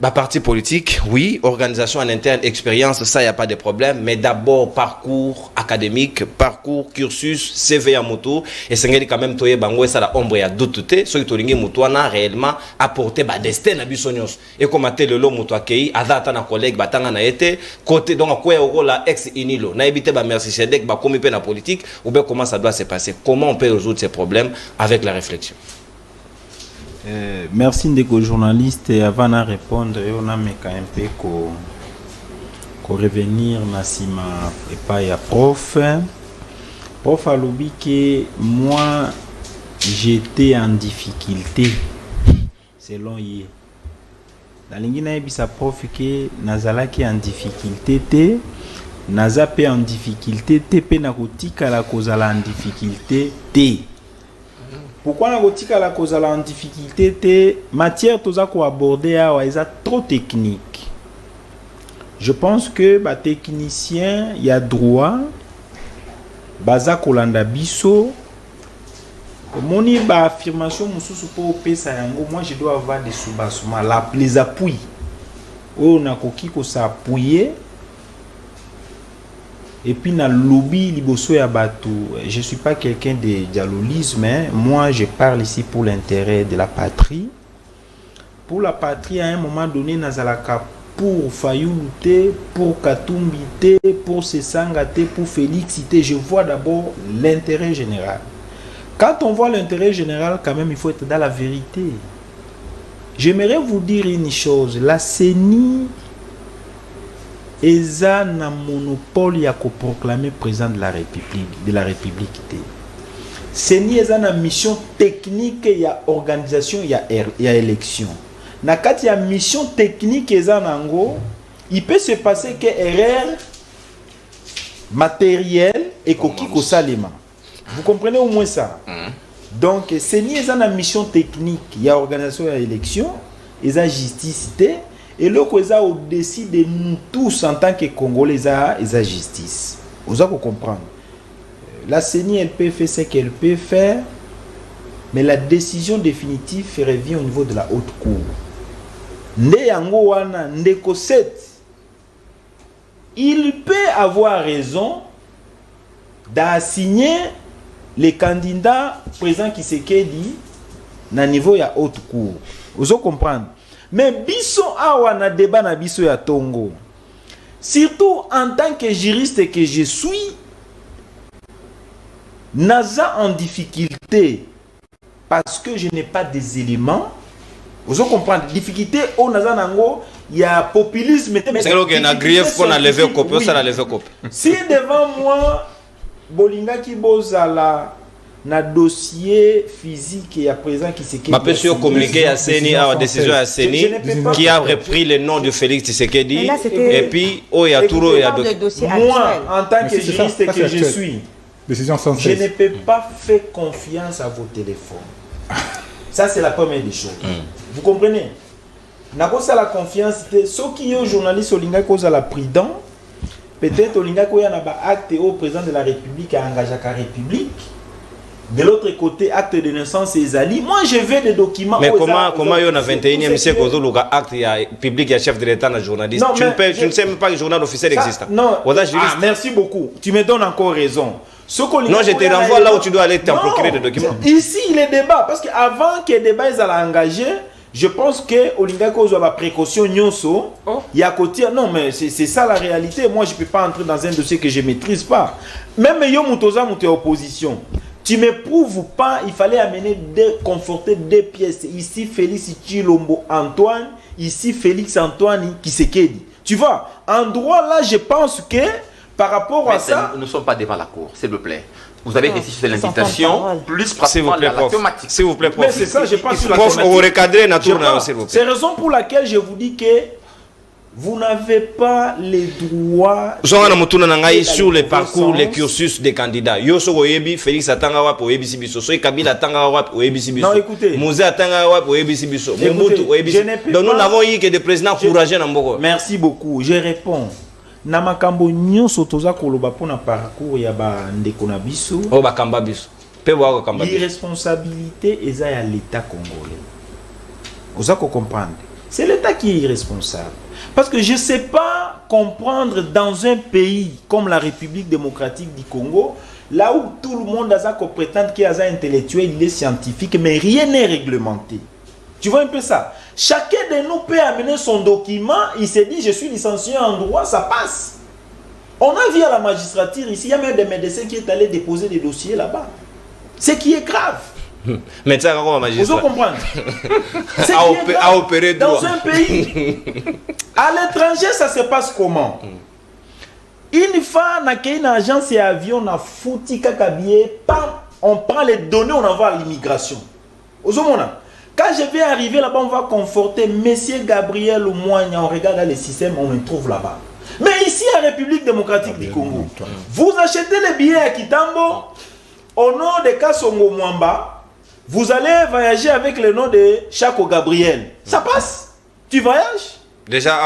Bah, parti politique, oui. Organisation en interne, expérience, ça, il n'y a pas de problème. Mais d'abord, parcours académique, parcours, cursus, CV à moto. Et c'est quand même, toye bango, ça la ombre, il y a d'autres té. Soit tu ringi moto, on a réellement apporté, bah, destin, na bisonyos. Et comme à tel le moto accueilli, à date, un collègue, bah, tanga na été, côté, donc, à quoi est la ex-inilo. Na évité, bah, merci, Chedek, bah, comme il peut la politique, ou bien comment ça doit se passer. Comment on peut résoudre ces problèmes avec la réflexion. Merci Ndeko journaliste. Avant de répondre, on a quand même peu qu'on revenir Nassima et pas ya prof. Prof a lobby que moi j'étais en difficulté selon lui. La ligne na bisa prof que nazala qui en difficulté te naza pe en difficulté te pe na kotika la kozala en difficulté te. Pourquoi la gotika la cause en difficulté te matière tous à aborder est trop technique. Je pense que ba technicien y a droit baza kolanda biso moni ba affirmation mususu pour pesa yango moi je dois avoir des soubassements les appuis on a koki ko s'appuyer. Et puis dans le lobby liboso ya bato, je suis pas quelqu'un de dialogisme, mais moi je parle ici pour l'intérêt de la patrie. Pour la patrie à un moment donné nazalaka pour Fayoulou, pour Katumbi, pour Sesangate, pour Félix, je vois d'abord l'intérêt général. Quand on voit l'intérêt général, quand même il faut être dans la vérité. J'aimerais vous dire une chose, la CENI eza na monopole ya ko proclamer président de la République te. CENI eza na mission technique ya organisation ya élection. Na kati ya mission technique eza nango, il peut se passer que erreur matérielle et koki ko salema. Vous comprenez au moins ça? Donc CENI eza na mission technique ya organisation ya élection, eza justice te. Et le Koza au-dessus de nous tous en tant que Congolais, ils justice. Vous avez comprendre. La CENI, elle peut faire ce qu'elle peut faire, mais la décision définitive revient au niveau de la haute cour. Il peut avoir raison d'assigner les candidats présents qui se dit na niveau de la haute cour. Vous avez comprendre. Mais biso awa na débat na biso ya Tongo. Surtout en tant que juriste que je suis, naza en difficulté parce que je n'ai pas des éléments. Vous comprenez? Difficulté au naza nango, il y a populisme. C'est là qu'il y a grief qu'on a levé copie, ça a levé copie. Si devant moi, Bolinga qui bozala na dossier physique et à présent qui s'est ma peut communiquer à CENI à la décision à CENI qui a repris le nom de Félix Tshisekedi et puis oh il y a tout il y a moi en tant que juriste que je suis décision je ne peux pas faire confiance à vos téléphones. Ça c'est la première des choses. Vous comprenez? Na kosa la confiance ceux qui sont journalistes olinga koza la prudent peut-être olinga ko ya na ba acte au président de la République a engagé la République. De l'autre côté, acte de naissance et Zali. Moi, je veux des documents. Mais comment il y a 21e siècle, acte public, il y a chef de l'État, un journaliste. Non, tu ne sais même pas que le journal officiel existe. Non, merci beaucoup. Tu me donnes encore raison. Non, je te renvoie là où tu dois aller t'en procurer des documents. Ici, il est débat. Parce qu'avant que les débats soient engagés, je pense que Olinga Kozo a précaution nyonso. Il y a côté non mais c'est ça la réalité. Moi, je peux pas entrer dans un dossier que je maîtrise pas. Même yo mutoza muté opposition. Tu me prouves pas, il fallait conforter 2 pièces. Ici, Félix Tshilombo Antoine, ici, Félix Antoine Tshisekedi. Tu vois, en droit, là, je pense que par rapport à ça... Nous ne sommes pas devant la cour, s'il vous plaît. Vous avez été sur l'invitation, plus pratiquement la thématique. S'il vous plaît, prof. Mais c'est ça, je pense sur la prof, thématique. au recadrer, s'il vous plaît. C'est la raison pour laquelle je vous dis que vous n'avez pas les droits... Sur le parcours, les cursus des candidats. Yo so oyebi, Félix atanga wap oyebi sibiso. So Kabila atanga wap oyebi sibiso. Non, écoutez. Mouzé atanga wap oyebi sibiso. Mobutu oyebi sibiso. Donc nous n'avons eu que des présidents courageux dans Mboko. Merci beaucoup. Je réponds. Namakambo nyonso toza koloba pona parcours ya ba ndeko na biso. Oh ba kamba biso. Pe wa ko kamba biso. L'irresponsabilité eza ya l'État congolais. Vous allez comprendre. C'est l'État qui est irresponsable. Parce que je ne sais pas comprendre dans un pays comme la République démocratique du Congo, là où tout le monde a prétend qu'il est intellectuel, il est scientifique, mais rien n'est réglementé. Tu vois un peu ça? Chacun de nous peut amener son document, il s'est dit je suis licencié en droit, ça passe. On a vu à la magistrature ici, il y a même des médecins qui est allé déposer des dossiers là-bas. Ce qui est grave. Mais ça, comment magistrat? Vous comprenez? À opérer dans un pays. À l'étranger, ça se passe comment? Une fois, on a une agence et avion, on a foutu kakabier, on prend les données, on envoie à l'immigration. Quand je vais arriver là-bas, on va conforter Monsieur Gabriel Oumoigna, on regarde le système, on le trouve là-bas. Mais ici, à la République démocratique du Congo, vous achetez les billets à Kitambo, au nom de Kassongo Mwamba, vous allez voyager avec le nom de Chako Gabriel. Ça passe? Tu voyages? Déjà,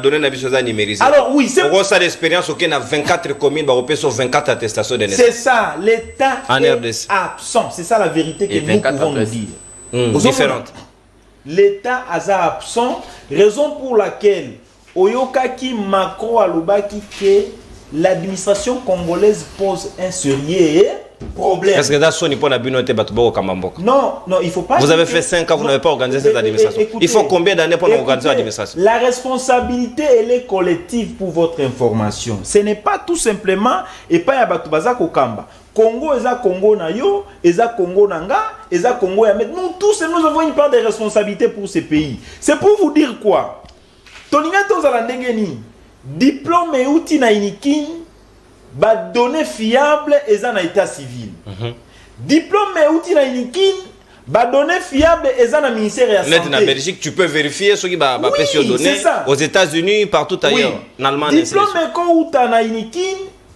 donner la chose à numériser. Alors oui, c'est ça l'expérience auquel on a 24 communes, on sur 24 attestations de naissance. C'est ça, l'État est absent. C'est ça la vérité que nous pouvons nous dire. Différente. L'État est absent, raison pour laquelle Oyokaki Macron alobaki que l'administration congolaise pose un sérieux problème. Est-ce que dans son niveau, on Kamamboka? Non, il faut pas. Vous avez fait 5 ans, vous n'avez pas organisé cette administration. Il faut combien d'années pour organiser l'administration? La responsabilité, elle est collective pour votre information. Ce n'est pas tout simplement et pas Yabatubaza Kokamba. Congo eza Congo na yo, eza Congo nanga, eza Congo ya met. Nous tous, nous avons une part de responsabilité pour ces pays. C'est pour vous dire quoi? Toninga tozala ndengeni. Diplôme et outil na inikin, ba données fiables eza na état civil. Diplôme et outil na inikin, ba données fiables eza na ministère de la santé. En Belgique, tu peux vérifier ce qui va passer aux données. Aux États-Unis, partout ailleurs. En Allemagne. Diplôme et outil na inikin,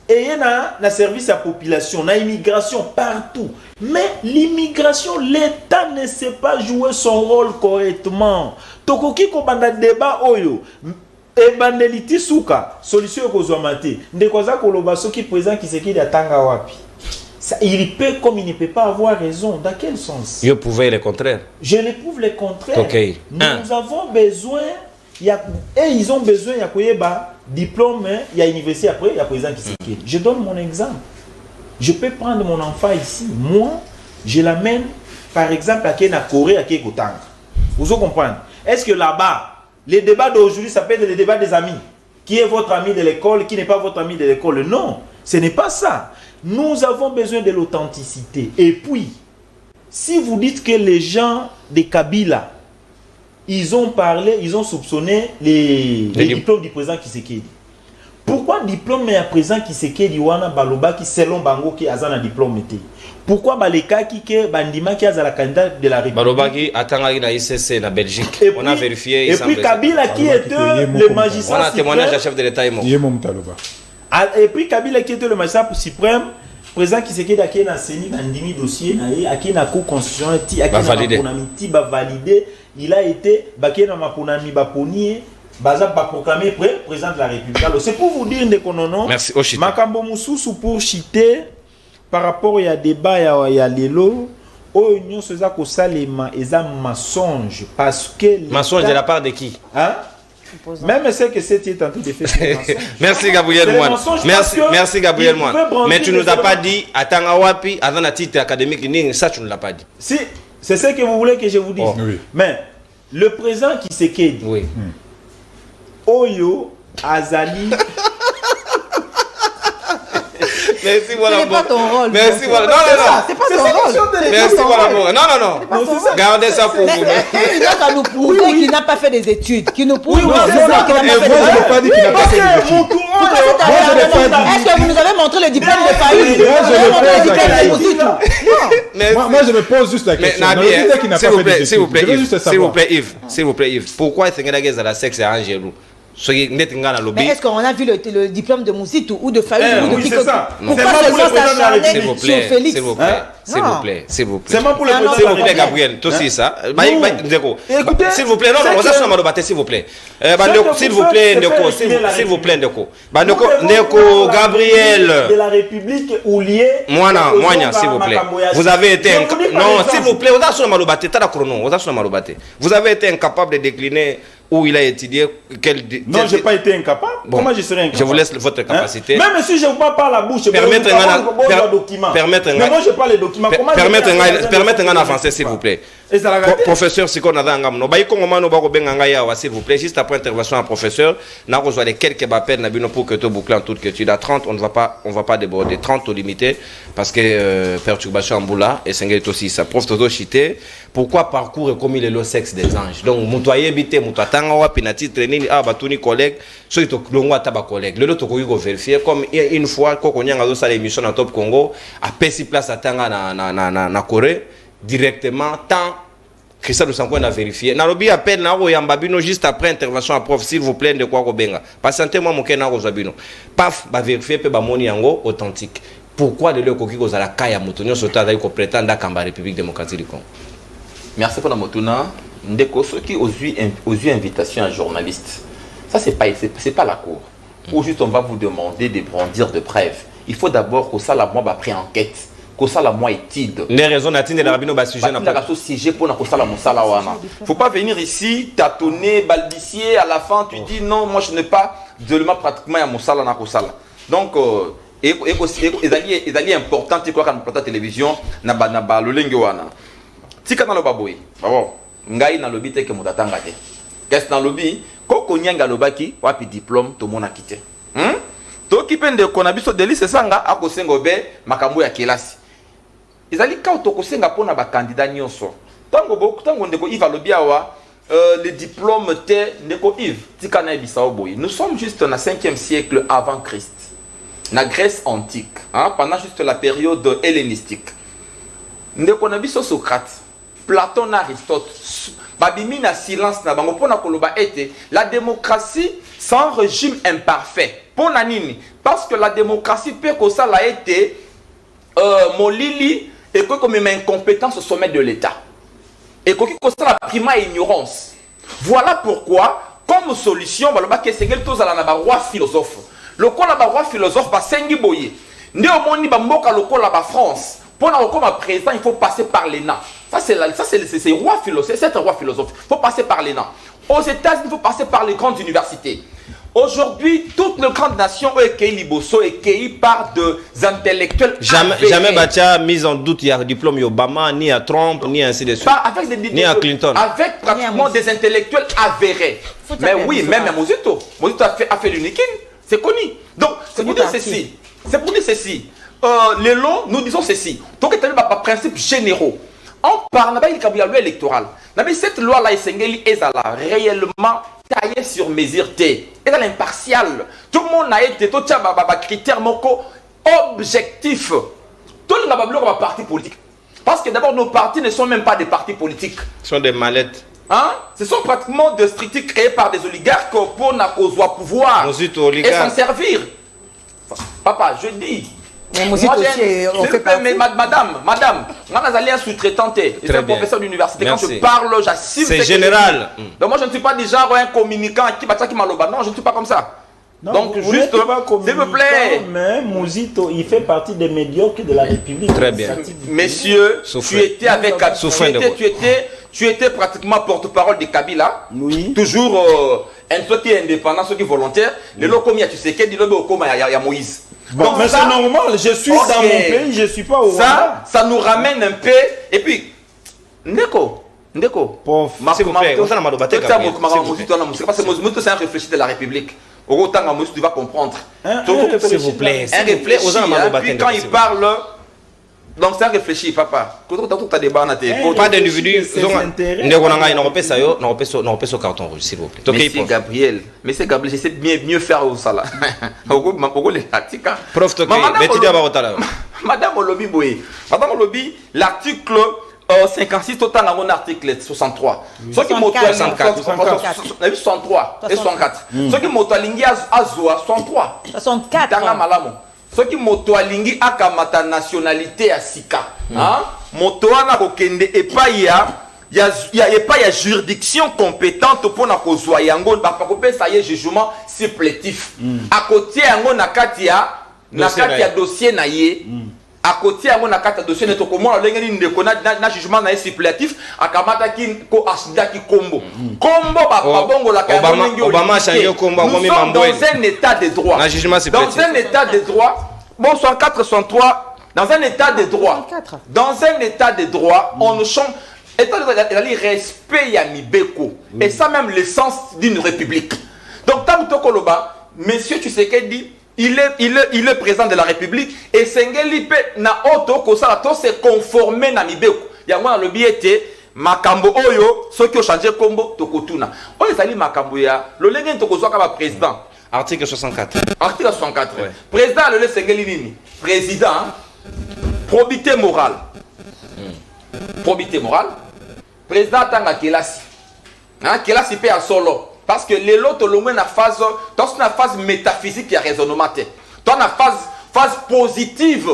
et na service à population, na immigration partout. Mais l'immigration, l'État ne sait pas jouer son rôle correctement. Tokoki ko banda débat oyo. Et bandeliti souka, solution kozomate. Ndekoza koloba soki président Tshisekedi atanga wapi. Il peut comme il ne peut pas avoir raison. Dans quel sens? Je pouvais le contraire. Je l'éprouve le contraire. Okay. Nous avons besoin, et ils ont besoin, il y a quoi diplôme, il y a université après, il y a président Tshisekedi. Je donne mon exemple. Je peux prendre mon enfant ici. Moi, je l'amène, par exemple, à Kenya, Corée, à Kekotanga. Vous comprenez? Est-ce que là-bas, les débats d'aujourd'hui, ça peut être les débats des amis? Qui est votre ami de l'école, qui n'est pas votre ami de l'école? Non, ce n'est pas ça. Nous avons besoin de l'authenticité. Et puis, si vous dites que les gens de Kabila, ils ont parlé, ils ont soupçonné les diplômes du président Tshisekedi. Pourquoi diplôme est à présent Tshisekedi wana baloba qui selon bango qui a un diplôme été? Pourquoi baleka qui que bandima qui a la candidat de la République? Baloba qui attend la ICC la Belgique. On a vérifié. Et puis Kabila qui était le magistrat. On a témoignage à chef de l'État. Et puis Kabila qui était le magistrat suprême. Président Tshisekedi a qui a saigné un demi dossier, a qui a cour constitutionnel, a qui a validé. Il a été baké dans ma ponami baponier. Baza ba proclamé président de la République. Alors c'est pour vous dire que non. Merci Oshita. Makambo mususu pour chiter par rapport à débat ya lelo o union seza ko salema eza mensonge parce que mensonge de la part de qui? Hein? Même c'est que c'est tenté de faire Merci Gabriel Moine. Merci Gabriel Moine. Mais tu nous as pas dit attends wapi avant la titre académique ça tu ne l'as pas dit. Si c'est ce que vous voulez que je vous dise. Oui. Mais le président Tshisekedi. Oui. Oyo Azali. Merci, voilà. Ce n'est pas ton rôle. Merci, voilà. Non, C'est pas ton rôle. Merci, voilà. Non. Gardez ça pour vous. Il n'a qu'à nous prouver qu'il n'a pas fait des études. Qu'il nous prouve qu'il n'a pas fait des Je n'ai pas dit qu'il n'a pas fait des études. Est-ce que vous nous avez montré le diplôme de Fayoum? Moi, je me pose juste la question. S'il vous plaît, Yves. Pourquoi est-ce que la sexe est Angelou? Mais est-ce qu'on a vu le diplôme de Moussitou ou de Fayoum ou de oui, c'est ça. Pourquoi seulement s'acharner sur Félix? S'il vous plaît. C'est moi pour le président. S'il vous plaît, Gabriel, toi aussi ça. S'il vous plaît, non, on va s'il vous plaît. S'il vous plaît, Ndeko, Gabriel. De la République ou lié. Moi, s'il vous plaît. Vous avez été non, s'il vous plaît, vous avez été incapable de décliner où il a étudié Non, je n'ai pas été incapable. Bon, Comment je serais incapable? je vous laisse votre capacité. Même si je ne vois pas la bouche, Permettez un document. Mais moi, je n'ai pas les documents. Permettez un avancer, s'il vous plaît. Professeur Sikona Dangamno, Baïkongomano Barobenga Yawa, s'il vous plaît, juste après intervention à professeur, n'a reçu les quelques bappels Nabino pour que tu boucles en toute étude à 30, on ne va pas déborder 30 au limité, parce que perturbation en boula, et c'est aussi ça. Prof Toto Chité, pourquoi parcours est comme il est le sexe des anges? Donc, Moutoye Bité, Moutatangawa, Pinati, Training, Batuni collègue, soit il te taba collègue. Le lot ko vérifier, comme une fois, quand on y a dans l'émission en Top Congo, à Pessi Place à Tanga na Corée, directement, tant Christophe Sanko a vérifié. Narobi appelle Naro Yambabino juste après intervention à prof, s'il vous plaît, de quoi Robenga. Patientez-moi, mon Naro Zabino. Paf, va vérifier, peut moni yango authentique. Pourquoi de l'eau qui à la Kaya Moutonio Sota d'ailleurs prétend à Kamba République démocratique du Congo? Merci pour la Motuna. Ndeko, ceux qui osent invitation à un journaliste, ça c'est pas la cour. Ou juste on va vous demander de brandir de preuves. Il faut d'abord que ça la moi pris enquête. Que ça la moi étude. Les raisons d'atteindre la rabino bas sujet n'a pas. Sujet pour na ça la musala wana. Faut pas venir ici tâtonner, balbutier, à la fin tu dis non, moi je n'ai pas de l'humain pratiquement à musala na kusala. Donc et c'est important tu crois quand on parle télévision na ba le lengue wana. Tika na lo baboy. Bon, ngai na lobi te ke mutatanga te. Qu'est-ce na lobi? Koko nyanga lobaki wapi diplôme to mona kité. To kipende kona biso delice sanga akosengo be makambo ya kelasi. Ezali ka tokosenga pona ba candidat nyonso. Tango ndeko Yves alobi awa le diplôme te ndeko Yves tika na bisao boy. Nous sommes juste na 5e siècle avant Christ. Na Grèce antique, pendant juste la période hellénistique. Ndeko na biso Socrate, Platon, Aristote, babimi na silence na bango pona koloba ete la démocratie sans régime imparfait. Pona nini? Parce que la démocratie peut que ça l'a été molili et que comme une incompétence au sommet de l'État. Et que ça la prima ignorance. Voilà pourquoi comme solution baloba ke sengel tozala na ba roi philosophe. Le kola ba roi philosophe ba sengi boye. Nde omoni ba mboka lokola ba France. Pour avoir comme président, il faut passer par l'ENA. Ça, c'est roi philosophe. C'est un roi philosophe. Il faut passer par l'ENA. Aux États-Unis, il faut passer par les grandes universités. Aujourd'hui, toutes les grandes nations ont été liboso écueillies par des intellectuels. Jamais Batia mise en doute, il y a diplôme Obama, ni à Trump, ni ainsi de suite. Pas avec ni à Clinton. Avec pratiquement des intellectuels avérés. Mais oui, même à Mozito. Mozito a fait l'uniquine. C'est connu. Donc, c'est pour dire ceci. C'est pour dire ceci. Les lots, nous disons ceci. Donc, il y a des principes généraux. On parle de la loi électorale. Cette loi-là est réellement taillée sur mesure. Elle est impartiale. Tout le monde a été tout un critère objectif. Tout le monde a un parti politique. Parce que d'abord, nos partis ne sont même pas des partis politiques. Ce sont des mallettes. Ce sont pratiquement des structures créées par des oligarques pour pouvoir et s'en servir. Papa, je dis. Mais moi, on fait pas. Mais madame, moi j'ai un sous-traitant, je suis un professeur d'université. Quand je parle, j'assure. C'est général. Donc moi je ne suis pas déjà un communicant qui m'a loba. Non, je ne suis pas comme ça. Non, donc juste, s'il vous plaît. Mais Mouzito, il fait partie des médiocres de la République. Très bien. Messieurs, tu étais avec tu étais pratiquement porte-parole de Kabila. Oui. Toujours un truc qui est indépendant, ceux qui est volontaire. Le lot comme il y a tu sais qu'il dit le comme il y a Moïse. Bon, mais c'est normal, je suis dans mon pays, je ne suis pas au Rwanda. Ça nous ramène un peu. Et puis, Ndeko, s'il vous plaît, on s'en a mal au bâtiment. Parce que Mouzito, c'est un réfléchi de la République. Autant tu vas comprendre. S'il vous plaît. Un réfléchi. Puis quand il parle, donc c'est un réfléchi, papa. Pas d'individu. On repère carton rouge, s'il vous plaît. Monsieur Gabriel, je sais mieux faire au sala. Prof, Madame Olobi Boye. Madame Olobi, l'article 56 total dans mon article 63. Ce qui moto 64 et 64. Ce qui moto lingi azwa 63. 64. Tanga malamu. Ce qui moto lingi akamata nationalité à Sika. Hein? Moto ana kokende epai ya juridiction compétente pour na kozwa yango ba kopesa ye jugement supplétif. À côté yango na kati ya dossier na ye. À côté yango na kati ya dossier neto komona lengeni ndeko na jugement na ye supplétif akamata ki ko asida ki kombo. Kombo ba bongo la Obama changé kombo comme Mamboué. Dans un état de droit. Dans un état de droit. Bon 403 dans un état de droit. Dans un état de droit, on ne change état de respect à Mibeko. Et ça même l'essence d'une république. Donc tant que Koloba, monsieur Tshisekedi il est président de la République et Sengeli na auto kosala to se conformer na Mibeko. Yango le biete makambo oyo ceux qui ont changé kombo tokotuna. Oyo ezali makambo ya lo lenge tokozwa ka président. Article 64. Article 64. Ouais. Président le Sengeli nini? Président probité morale. Probité morale. Président tanga kelasi. Hein, kelasi pe a solo. Parce que les lots l'ont na phase, dans une phase métaphysique et raisonnement. Dans la phase positive,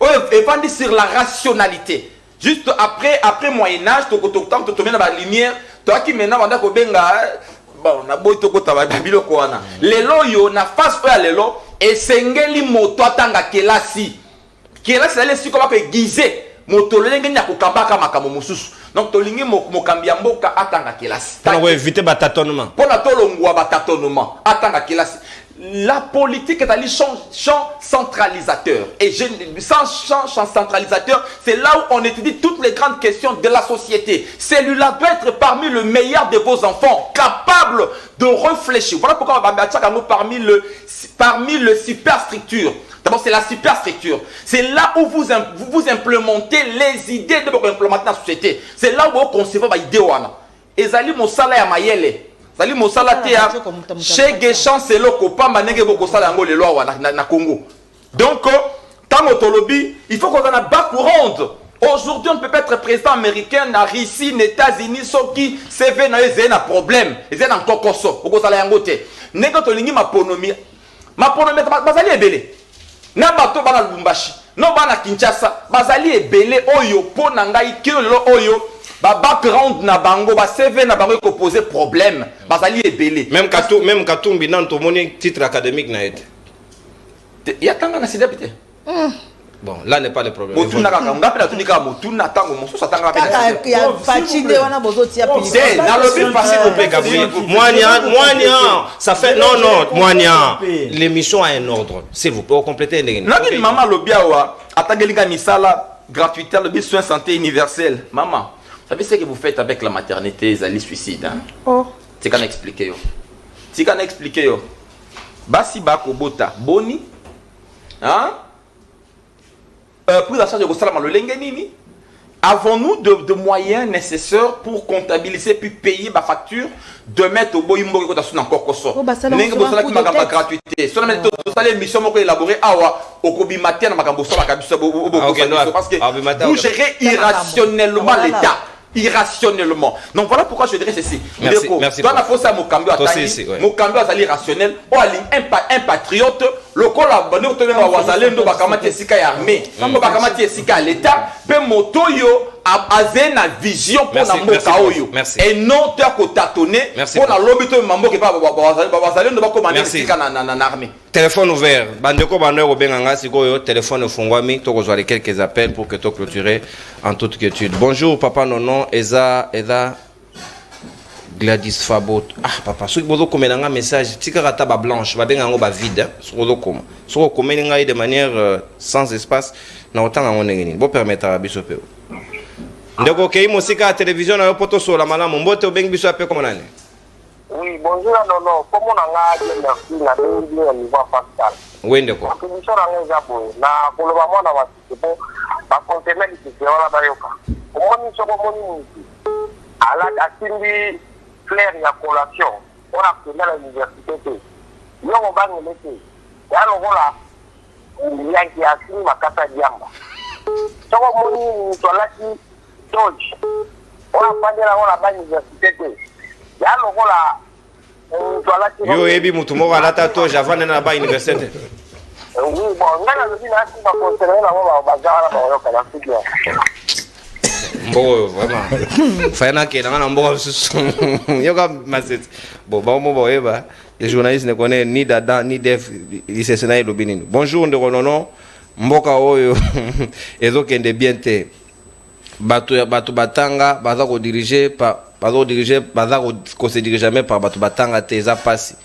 et on dit sur la rationalité. Juste après Moyen Âge, tu mets dans la lumière, toi qui maintenant on a ko benga, bon, na boy to ko tababa biloko wana. Les lots yo na phase pour les lots et sengeli moto atanga kelasi. Kelasi allait si comment que guiser. Moto lenge nya ko kambaka makambo mususu. Donc tolingi mokambi ya mboka atanga kelasi. Pour éviter batatonnement. Pour la tolongwa batatonnement atanga kelasi. La politique est allée champ centralisateur. Et sans champ centralisateur, c'est là où on étudie toutes les grandes questions de la société. Celui-là doit être parmi le meilleur de vos enfants, capable de réfléchir. Voilà pourquoi on va parmi le superstructure. D'abord, c'est la superstructure. C'est là où vous implémentez les idées de votre implémentation dans la société. C'est là où vous concevez vos idées. Et Zali Moussala ya Mayele. Zali Moussala Tea. Chez Géchan, c'est le copain Manenge Bokosala Yango les lois na Congo. Donc, tant autolobie, il faut qu'on en a background. Aujourd'hui, on ne peut pas être président américain, na Russie, na États-Unis, sauf qui CV na un problème. Ils ont encore Koso. Bokosala Yango te. Négotolingi ma ponomie. Ma ponomie, Bazali est belé. Na bato bana Lubumbashi no bana Kinshasa bazali ebele oyo po na ngai kilo oyo ba background na bango ba CV na bango ko poser problème bazali ebele même Katumbi nan to moni titre académique na été ya tanga na sida pite. Bon, là n'est pas le problème. Motuna kaka ngapela tunika motuna tango mosusu atanga kaka ya fatide wana bozotia pili. C'est dans le but facile Gabriel. Moignan, ça fait non, Moignan. L'émission a un ordre. S'il vous plaît, complétez les. Nani maman lobiawa atangelinga misala gratuité le soin santé universel. Maman, vous savez ce que vous faites avec la maternité Zali suicide hein? Oh. C'est qu'on expliquer yo. C'est qu'on expliquer yo. Basi bako bota boni. Hein? Prise en charge de Gosalama le Lengenini. Avons-nous de moyens nécessaires pour comptabiliser puis payer ma facture de mettre au boyimbo qui est encore koso. Nengi bosala ki makamba gratuité. Sur la méthode émission moko élaborée awa okobi matin na makambo sala kabisa parce que vous gérez irrationnellement l'État. Irrationnellement. Donc voilà pourquoi je dirais ceci. Merci. Toi, la force à Mokambi Atali. Mokambi Azali rationnel. Ou un patriote. Le col à Bano Tome Wazalendo Bakamati Sika armée. Bakamati Sika l'État. Pe Motoyo a une vision pour la Mokaoyo. Et non tu as tâtonné pour la lobby de Mambo qui va Wazalendo Bakamati Sika na armée. Téléphone ouvert. Bandeko Bando Robenganga Sikoyo. Téléphone Fungwami. Tu reçois quelques appels pour que tu clôtures en toute quiétude. Bonjour, papa Nonon. Eza Gladys Fabot. Ah, papa, ceux qui vous ont un message, si vous avez un blanche, vous avez un vide, si vous avez de manière sans espace, vous avez un permettre à Bissopé. Donc, ok, moi, si la télévision a un poteau sur la malam, on peut bien Bissopé comme on a. Oui, bonjour, non. Comment on a dit merci, on a dit au niveau Pascal. Oui, ndeko. La commission a mis à bout. Na pour le moment, on a dit bon, par contre, même si c'est on a bayoka. Comment nous sommes venus à la Cindy Claire il y a collation. On a fait à l'université. Nous on va nous mettre. Et alors voilà, il y a qui a signé ma carte diamba. So on soit là qui George. On a pas de la on a pas l'université. Et alors voilà. Yo ebi mutu moko alata to javane na ba université. Oui, bon, ngana lobi na si ba conseiller na ba bazara ba yo kala fikia. Mbo vraiment. Faina ke na mbo susu. Yo ka maset. Bon, ba mo bo eba. Les journalistes ne connaissent ni Dada ni Def lycée Sénat Lobinino. Bonjour ndeko nono. Mboka oyo ezokende bien te. Bato batanga baza ko diriger par qu'on se dirige jamais par Bato Batanga Teza Passi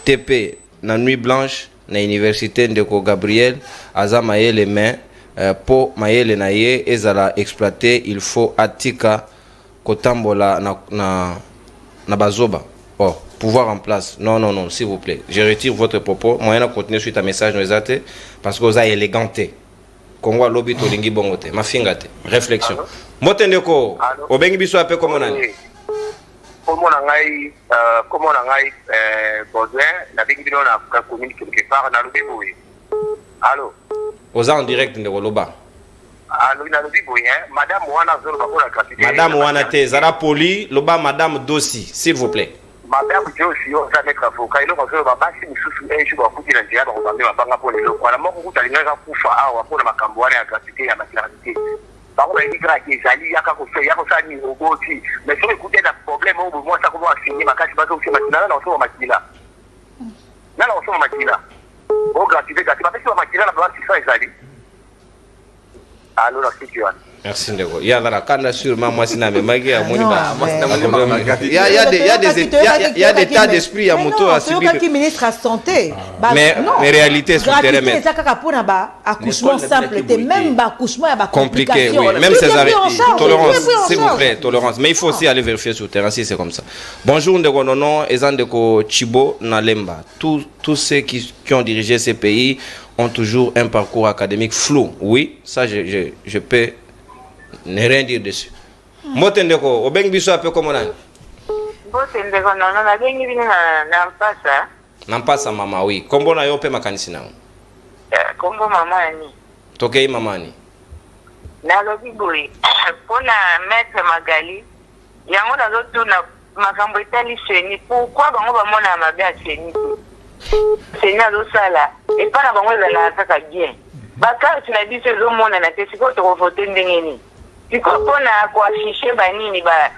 TP na nuit blanche na université Ndeko Gabriel aza mayele main po mayele na ye ezala exploité il faut atika kotambola na bazoba pouvoir en place non s'il vous plaît je retire votre propos moyen à continuer suite à message no ezate parce que vous avez éléganté Kongo lobby to lingi bongote mafingate réflexion motendeko obengi biso ape comme nani comment on a besoin la big vidéo na commune quelque part na lobi boy. Allô. Oza en direct de Roloba. Allô na lobi boy madame wana zolo ba ko la gratuité. Madame wana te zara poli loba madame Dossi s'il vous plaît. Madame Dossi on va mettre avocat ilo ko ba basi mususu je ba kuti na njia ba ko bambe ba banga pole lo kwa moko kutalinga ka kufa awa ko na makambo wana ya gratuité ya maternité. Par contre, il y a des alliés, il y a des robots, mais si vous écoutez des problèmes, moi, ça commence à signer ma carte, je vais vous faire ma on ma maquilla. Non, on se ma maquilla. Oh, gratuité, parce que ma maquilla, la place, c'est ça, les alliés. Alors, c'est tu as. Merci Ndeko. Il y a dans la canne sûrement moi sina me magi à moni ba. Il y a des tas d'esprit à moto à subir. Qui ministre à santé. Mais réalité sur terrain mais ça ka pour na ba accouchement simple même ba accouchement ba compliqué oui même César tolérance s'il vous plaît tolérance mais il faut aussi aller vérifier sur terrain si c'est comme ça. Bonjour Ndeko nono ezandeko Chibo Nalemba. Tous ceux qui ont dirigé ces pays ont toujours un parcours académique flou. Oui, ça je peux ne rien dire dessus. Motendeko, obengi biso ape comme nani? Motendeko non na bengi bina na mpasa. Na mpasa mama oui. Kombo na yo pe makanisi na. Kombo mama ni. Tokei mama ni. Na lobi boy. Pona maître Magali. Yango na lotu na makambo etali seni. Pourquoi bango ba mona mabe a seni? Seni azo sala. Et pas na bango la saka bien. Baka tu na dit ce zo mona na te siko to voter ndenge ni. Siko pona ko afficher banini ba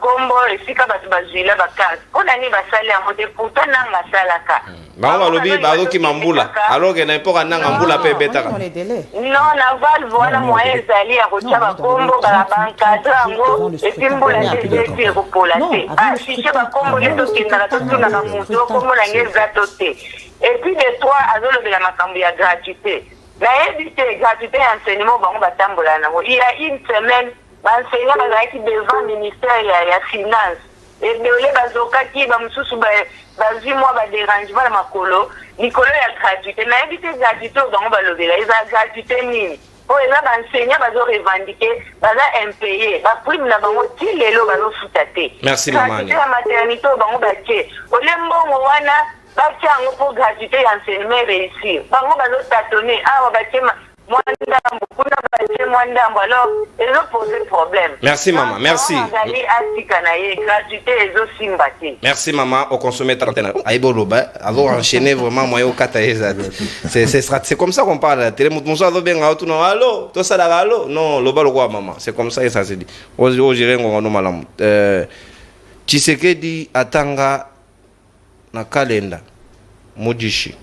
kombo esika batu bazila bakasi pona ni basali yango te pourtant nanga salaka bango balobi bazoki mambula alors que na epoka nanga mbula pe betaka non na valve wana moyen ezali ya kotia bakombo bankadre yango epi mbula te eti ekopola te affiche bakombo nde tokendaka totunaka motu okombo nange eza to te epuis de trois azolobela makambo ya gratuité nayebi te gratuité ya enseignement bango batambola nango il y a une semaine l'enseignant bazalaki devant ministère ya finance ebele bazokaki bamosusu bazwi mwa badérangement na makolo likolo ya gratuité nayebi te gratuité oyo bango balobela eza gratuité nini oyo eza baenseignant bazorevendike baza impayé baprime na bango ti lelo bazofuta te gratuité ya maternité oyo bango batie ole mbongo wana batia yango mpo gratuité ya enseignement réussir bango bazotatone awa batie alors ils ont posé problème. Merci maman, merci. Merci maman, au consommer 31. Aïboloba, alors enchaîner vraiment moi au kataïza. C'est comme ça qu'on parle à la télé. Monsa do bien auto non allô, to ça là allô. Non, le bal quoi maman, c'est comme ça et ça se dit. Au gérer ngono malamu. Tshisekedi atanga na kalenda Mudishi.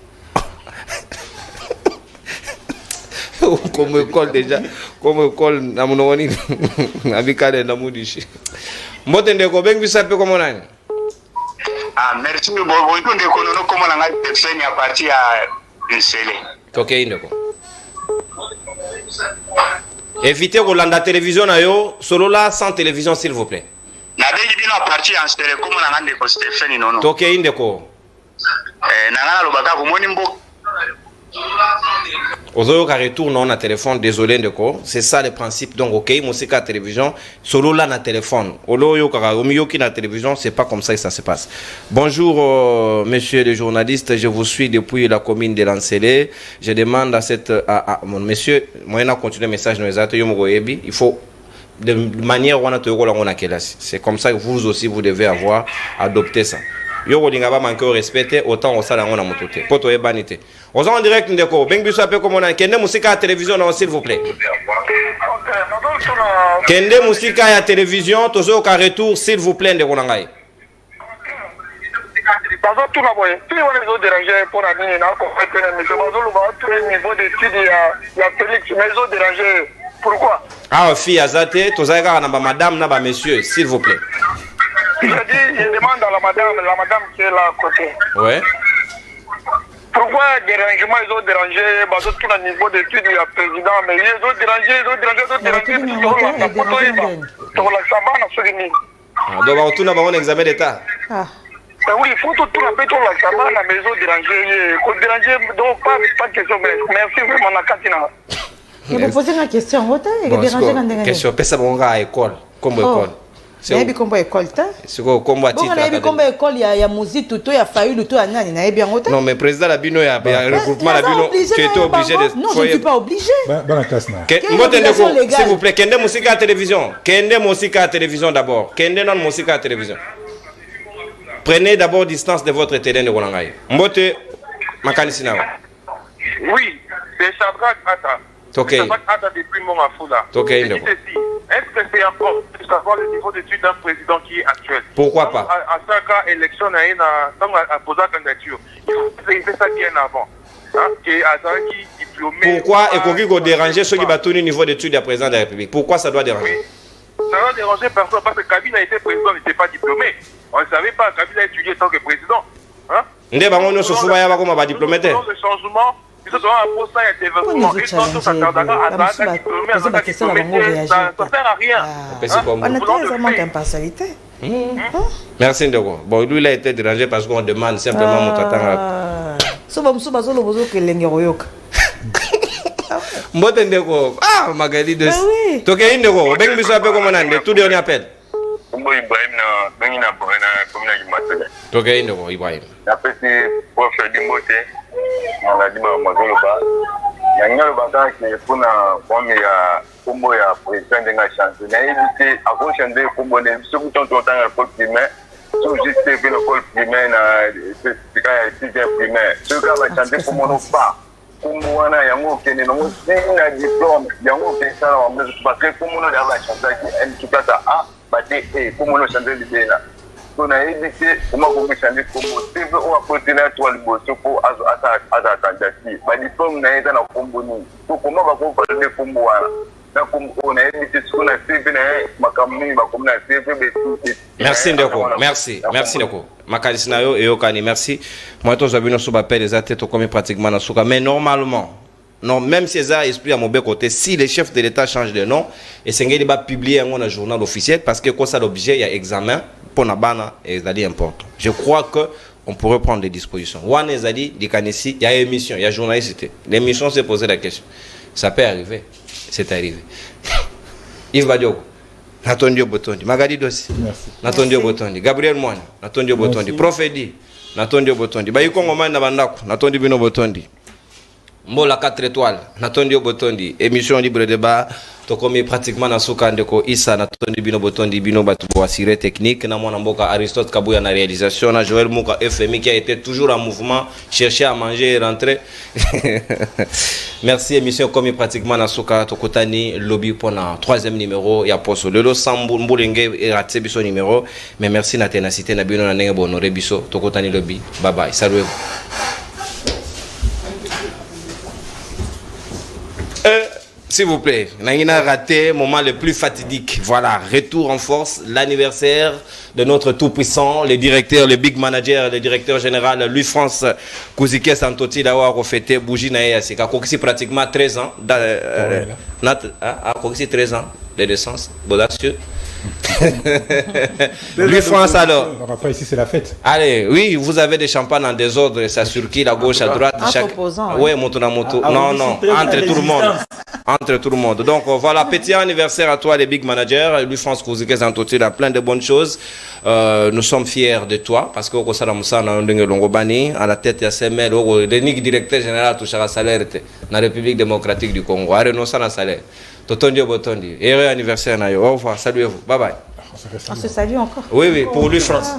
Comme école déjà, comme école na mononi abikale na Mudishi. Motende ko bengi sape comme nani? Merci beaucoup. On est konono comme na ngai personne à partir à Nsele. OK indeko. Évitez Rolanda télévision na yo, solo là sans télévision s'il vous plaît. nabengi bino aparti ya nsele komo na nga ndeko Stéphane nono tokei ndeko na nga nalobaka komoni mboka ozoyoka retour non na téléphone désolé ndeko c'est ça le principe donc ok musika à télévision solo là na téléphone oloyoka omiyoki na télévision c'est pas comme ça que ça se passe. Bonjour monsieur le journaliste, je vous suis depuis la commune de Lansele. Je demande à cette mon monsieur moyen continuer message no exact yo mogoyebi il faut de manière wana to yokola ngona kelasi. C'est comme ça que vous aussi vous devez avoir adopté ça. Yo kolinga ba manquer au respect autant au sala ngona motote poto ebanité. On est en direct ndeko beng biso ape comme on a kende musika à télévision non s'il vous plaît. Kende musika à télévision tozo ka retour s'il vous plaît ndeko nangai. bazo tout na boye puis on les déranger pour la ligne na ko fait mais bazo le va tout niveau d'études ya Félix mais zo déranger pourquoi Ah fille azate tozaka na ba madame na ba monsieur s'il vous plaît. Je demande à la madame qui est là à côté. Ouais. Pourquoi dérangement ils ont dérangé bazo tout le niveau d'études du président mais ils ont dérangé sur la sabana sur les nids. Donc on tourne à un examen d'état. Ah. Oui, il faut tout la paix sur la sabana mais ils ont dérangé donc pas de question merci vraiment na katina. Et vous posez une question, vous dérangez quand vous question pesa bonga à école comme école. C'est bien comme école ta. C'est quoi comme titre. Bon, on a comme école il y a musique tout ya failli tout à nani na bien hôtel. Non mais président la bino ya regroupement la bino tu étais obligé de. Non, je ne suis pas obligé. Dans la classe là. S'il vous plaît, kende musika à télévision. Kende musika à télévision d'abord. Kende non musika à télévision. Prenez d'abord distance de votre terrain de Ronangaï. Mbote makanisi nawa. Oui, c'est Shadrach Atta. Ok. Shadrach Atta depuis mon Afoula. Ok, est-ce que c'est important de savoir le niveau d'études d'un président qui est actuel? Pourquoi pas? À 5 ans, élection, à poser la candidature. Il faut faire ça bien avant. Pourquoi est-ce qu'on déranger ceux qui battent au niveau d'études du président de la République? Pourquoi ça doit déranger? Oui. Ça doit déranger personne parce que Kabila a été président, il n'était pas diplômé. On ne savait pas, Kabila a étudié tant que président. Ndé bango no sofuba ya bako ma diplômé te. Le changement, ils ont un poste à développement. Ils sont tous à diplômé, ça sert à rien. On a tellement d'impatience. Merci Ndoko. Bon, lui il a été dérangé parce qu'on demande simplement mon tatanga. Soba musuba zolo bozo kelenge royoka. Mbote Ndoko. Ah, Magali de. Toke Ndoko, beng biso ape comme nande, tout de on appelle. Kumbo Ibrahim na bengi na commune ya Matele. Toke Ndoko Ibrahim. Après c'est prof Dimbote. On a dit mazolo ba. Yanyalo baka ke kuna kwame ya kumbo ya président de la chance. Na éviter à cause de kumbo ne surtout ton temps à l'école primaire. Tout juste que l'école primaire na c'est quand il y a primaire. Ce gars va chanter pour mon pas. Kumbo wana yango kene no sina diplôme yango pesa na mbezo parce que kumbo na va chanter qui en tout cas a bate et kumbo no chanter libela. On a évité comment vous changer kumbo. Si on a continué à toi le bosso pour à candidature. Ba diplôme na eza na kumbo ni. Pour comment va ko parler kumbo wana. Na kumbo on a évité ce qu'on a fait na makamni ba kumna fait Merci Ndeko, merci Ndeko. Makalisina yo eyokani, merci. Moi to zabino so ba pele za tête comme pratiquement na suka mais normalement non, même si ça esprit à mon côté, si les chefs de l'État changent de nom, et c'est qu'il va publier un journal officiel parce que quand ça l'objet, il y a examen pour la bana et ça dit important. Je crois que on pourrait prendre des dispositions. One est dit, il y a émission, il y a journalistique. L'émission s'est posé la question. Ça peut arriver, c'est arrivé. Yves Badioko, Natondio Botondi, Magali Dossi, Natondio Botondi, Gabriel Moine, Natondio Botondi, Profedi, Natondio Botondi, Bayikongo Manda Bandako, Natondi Bino Botondi. Mbola 4 étoiles, Natondi Botondi, émission libre débat, tokomi pratiquement na suka ndeko Issa Natondi Bino Botondi, Bino Batubo assuré technique, na mwana mboka Aristote Kabuya na réalisation, na Joël Mouka FMI qui a été toujours en mouvement, chercher à manger et rentrer. Merci, émission komi pratiquement na suka, tokotani lobby pour na 3e numéro, ya poso. Lelo Sambu Mbulenge et raté biso numéro, mais merci na ténacité na bino na nenge bonoré biso, tokotani lobby. Bye bye, salut. S'il vous plaît, Nangina raté moment le plus fatidique. Voilà, retour en force, l'anniversaire de notre tout-puissant, le directeur, le big manager, le directeur général, Louis France Kouzike Santoti d'avoir refêté Bougie Naïa. Kokisi pratiquement 13 ans. Kokisi 13 ans de naissance, audacieux. Louis France alors. Après, ici, c'est la fête. Allez, oui, vous avez des champagnes en désordre, ça circule à gauche, à droite. Entre opposants, Oui, moto na moto. Non, non, entre tout le monde. Entre tout le monde. Donc voilà, petit anniversaire à toi, les big managers. Louis France Kouzike Zantoti a plein de bonnes choses. Nous sommes fiers de toi parce que au Kosala Moussana, à la tête de la CML, le directeur général touchera salaire dans la République démocratique du Congo. Arrêtons ça dans salaire. Totondi Botondi. Heureux anniversaire, Nayo. Au revoir, saluez-vous. Bye bye. On se salue encore. Oui, oui, pour Louis France.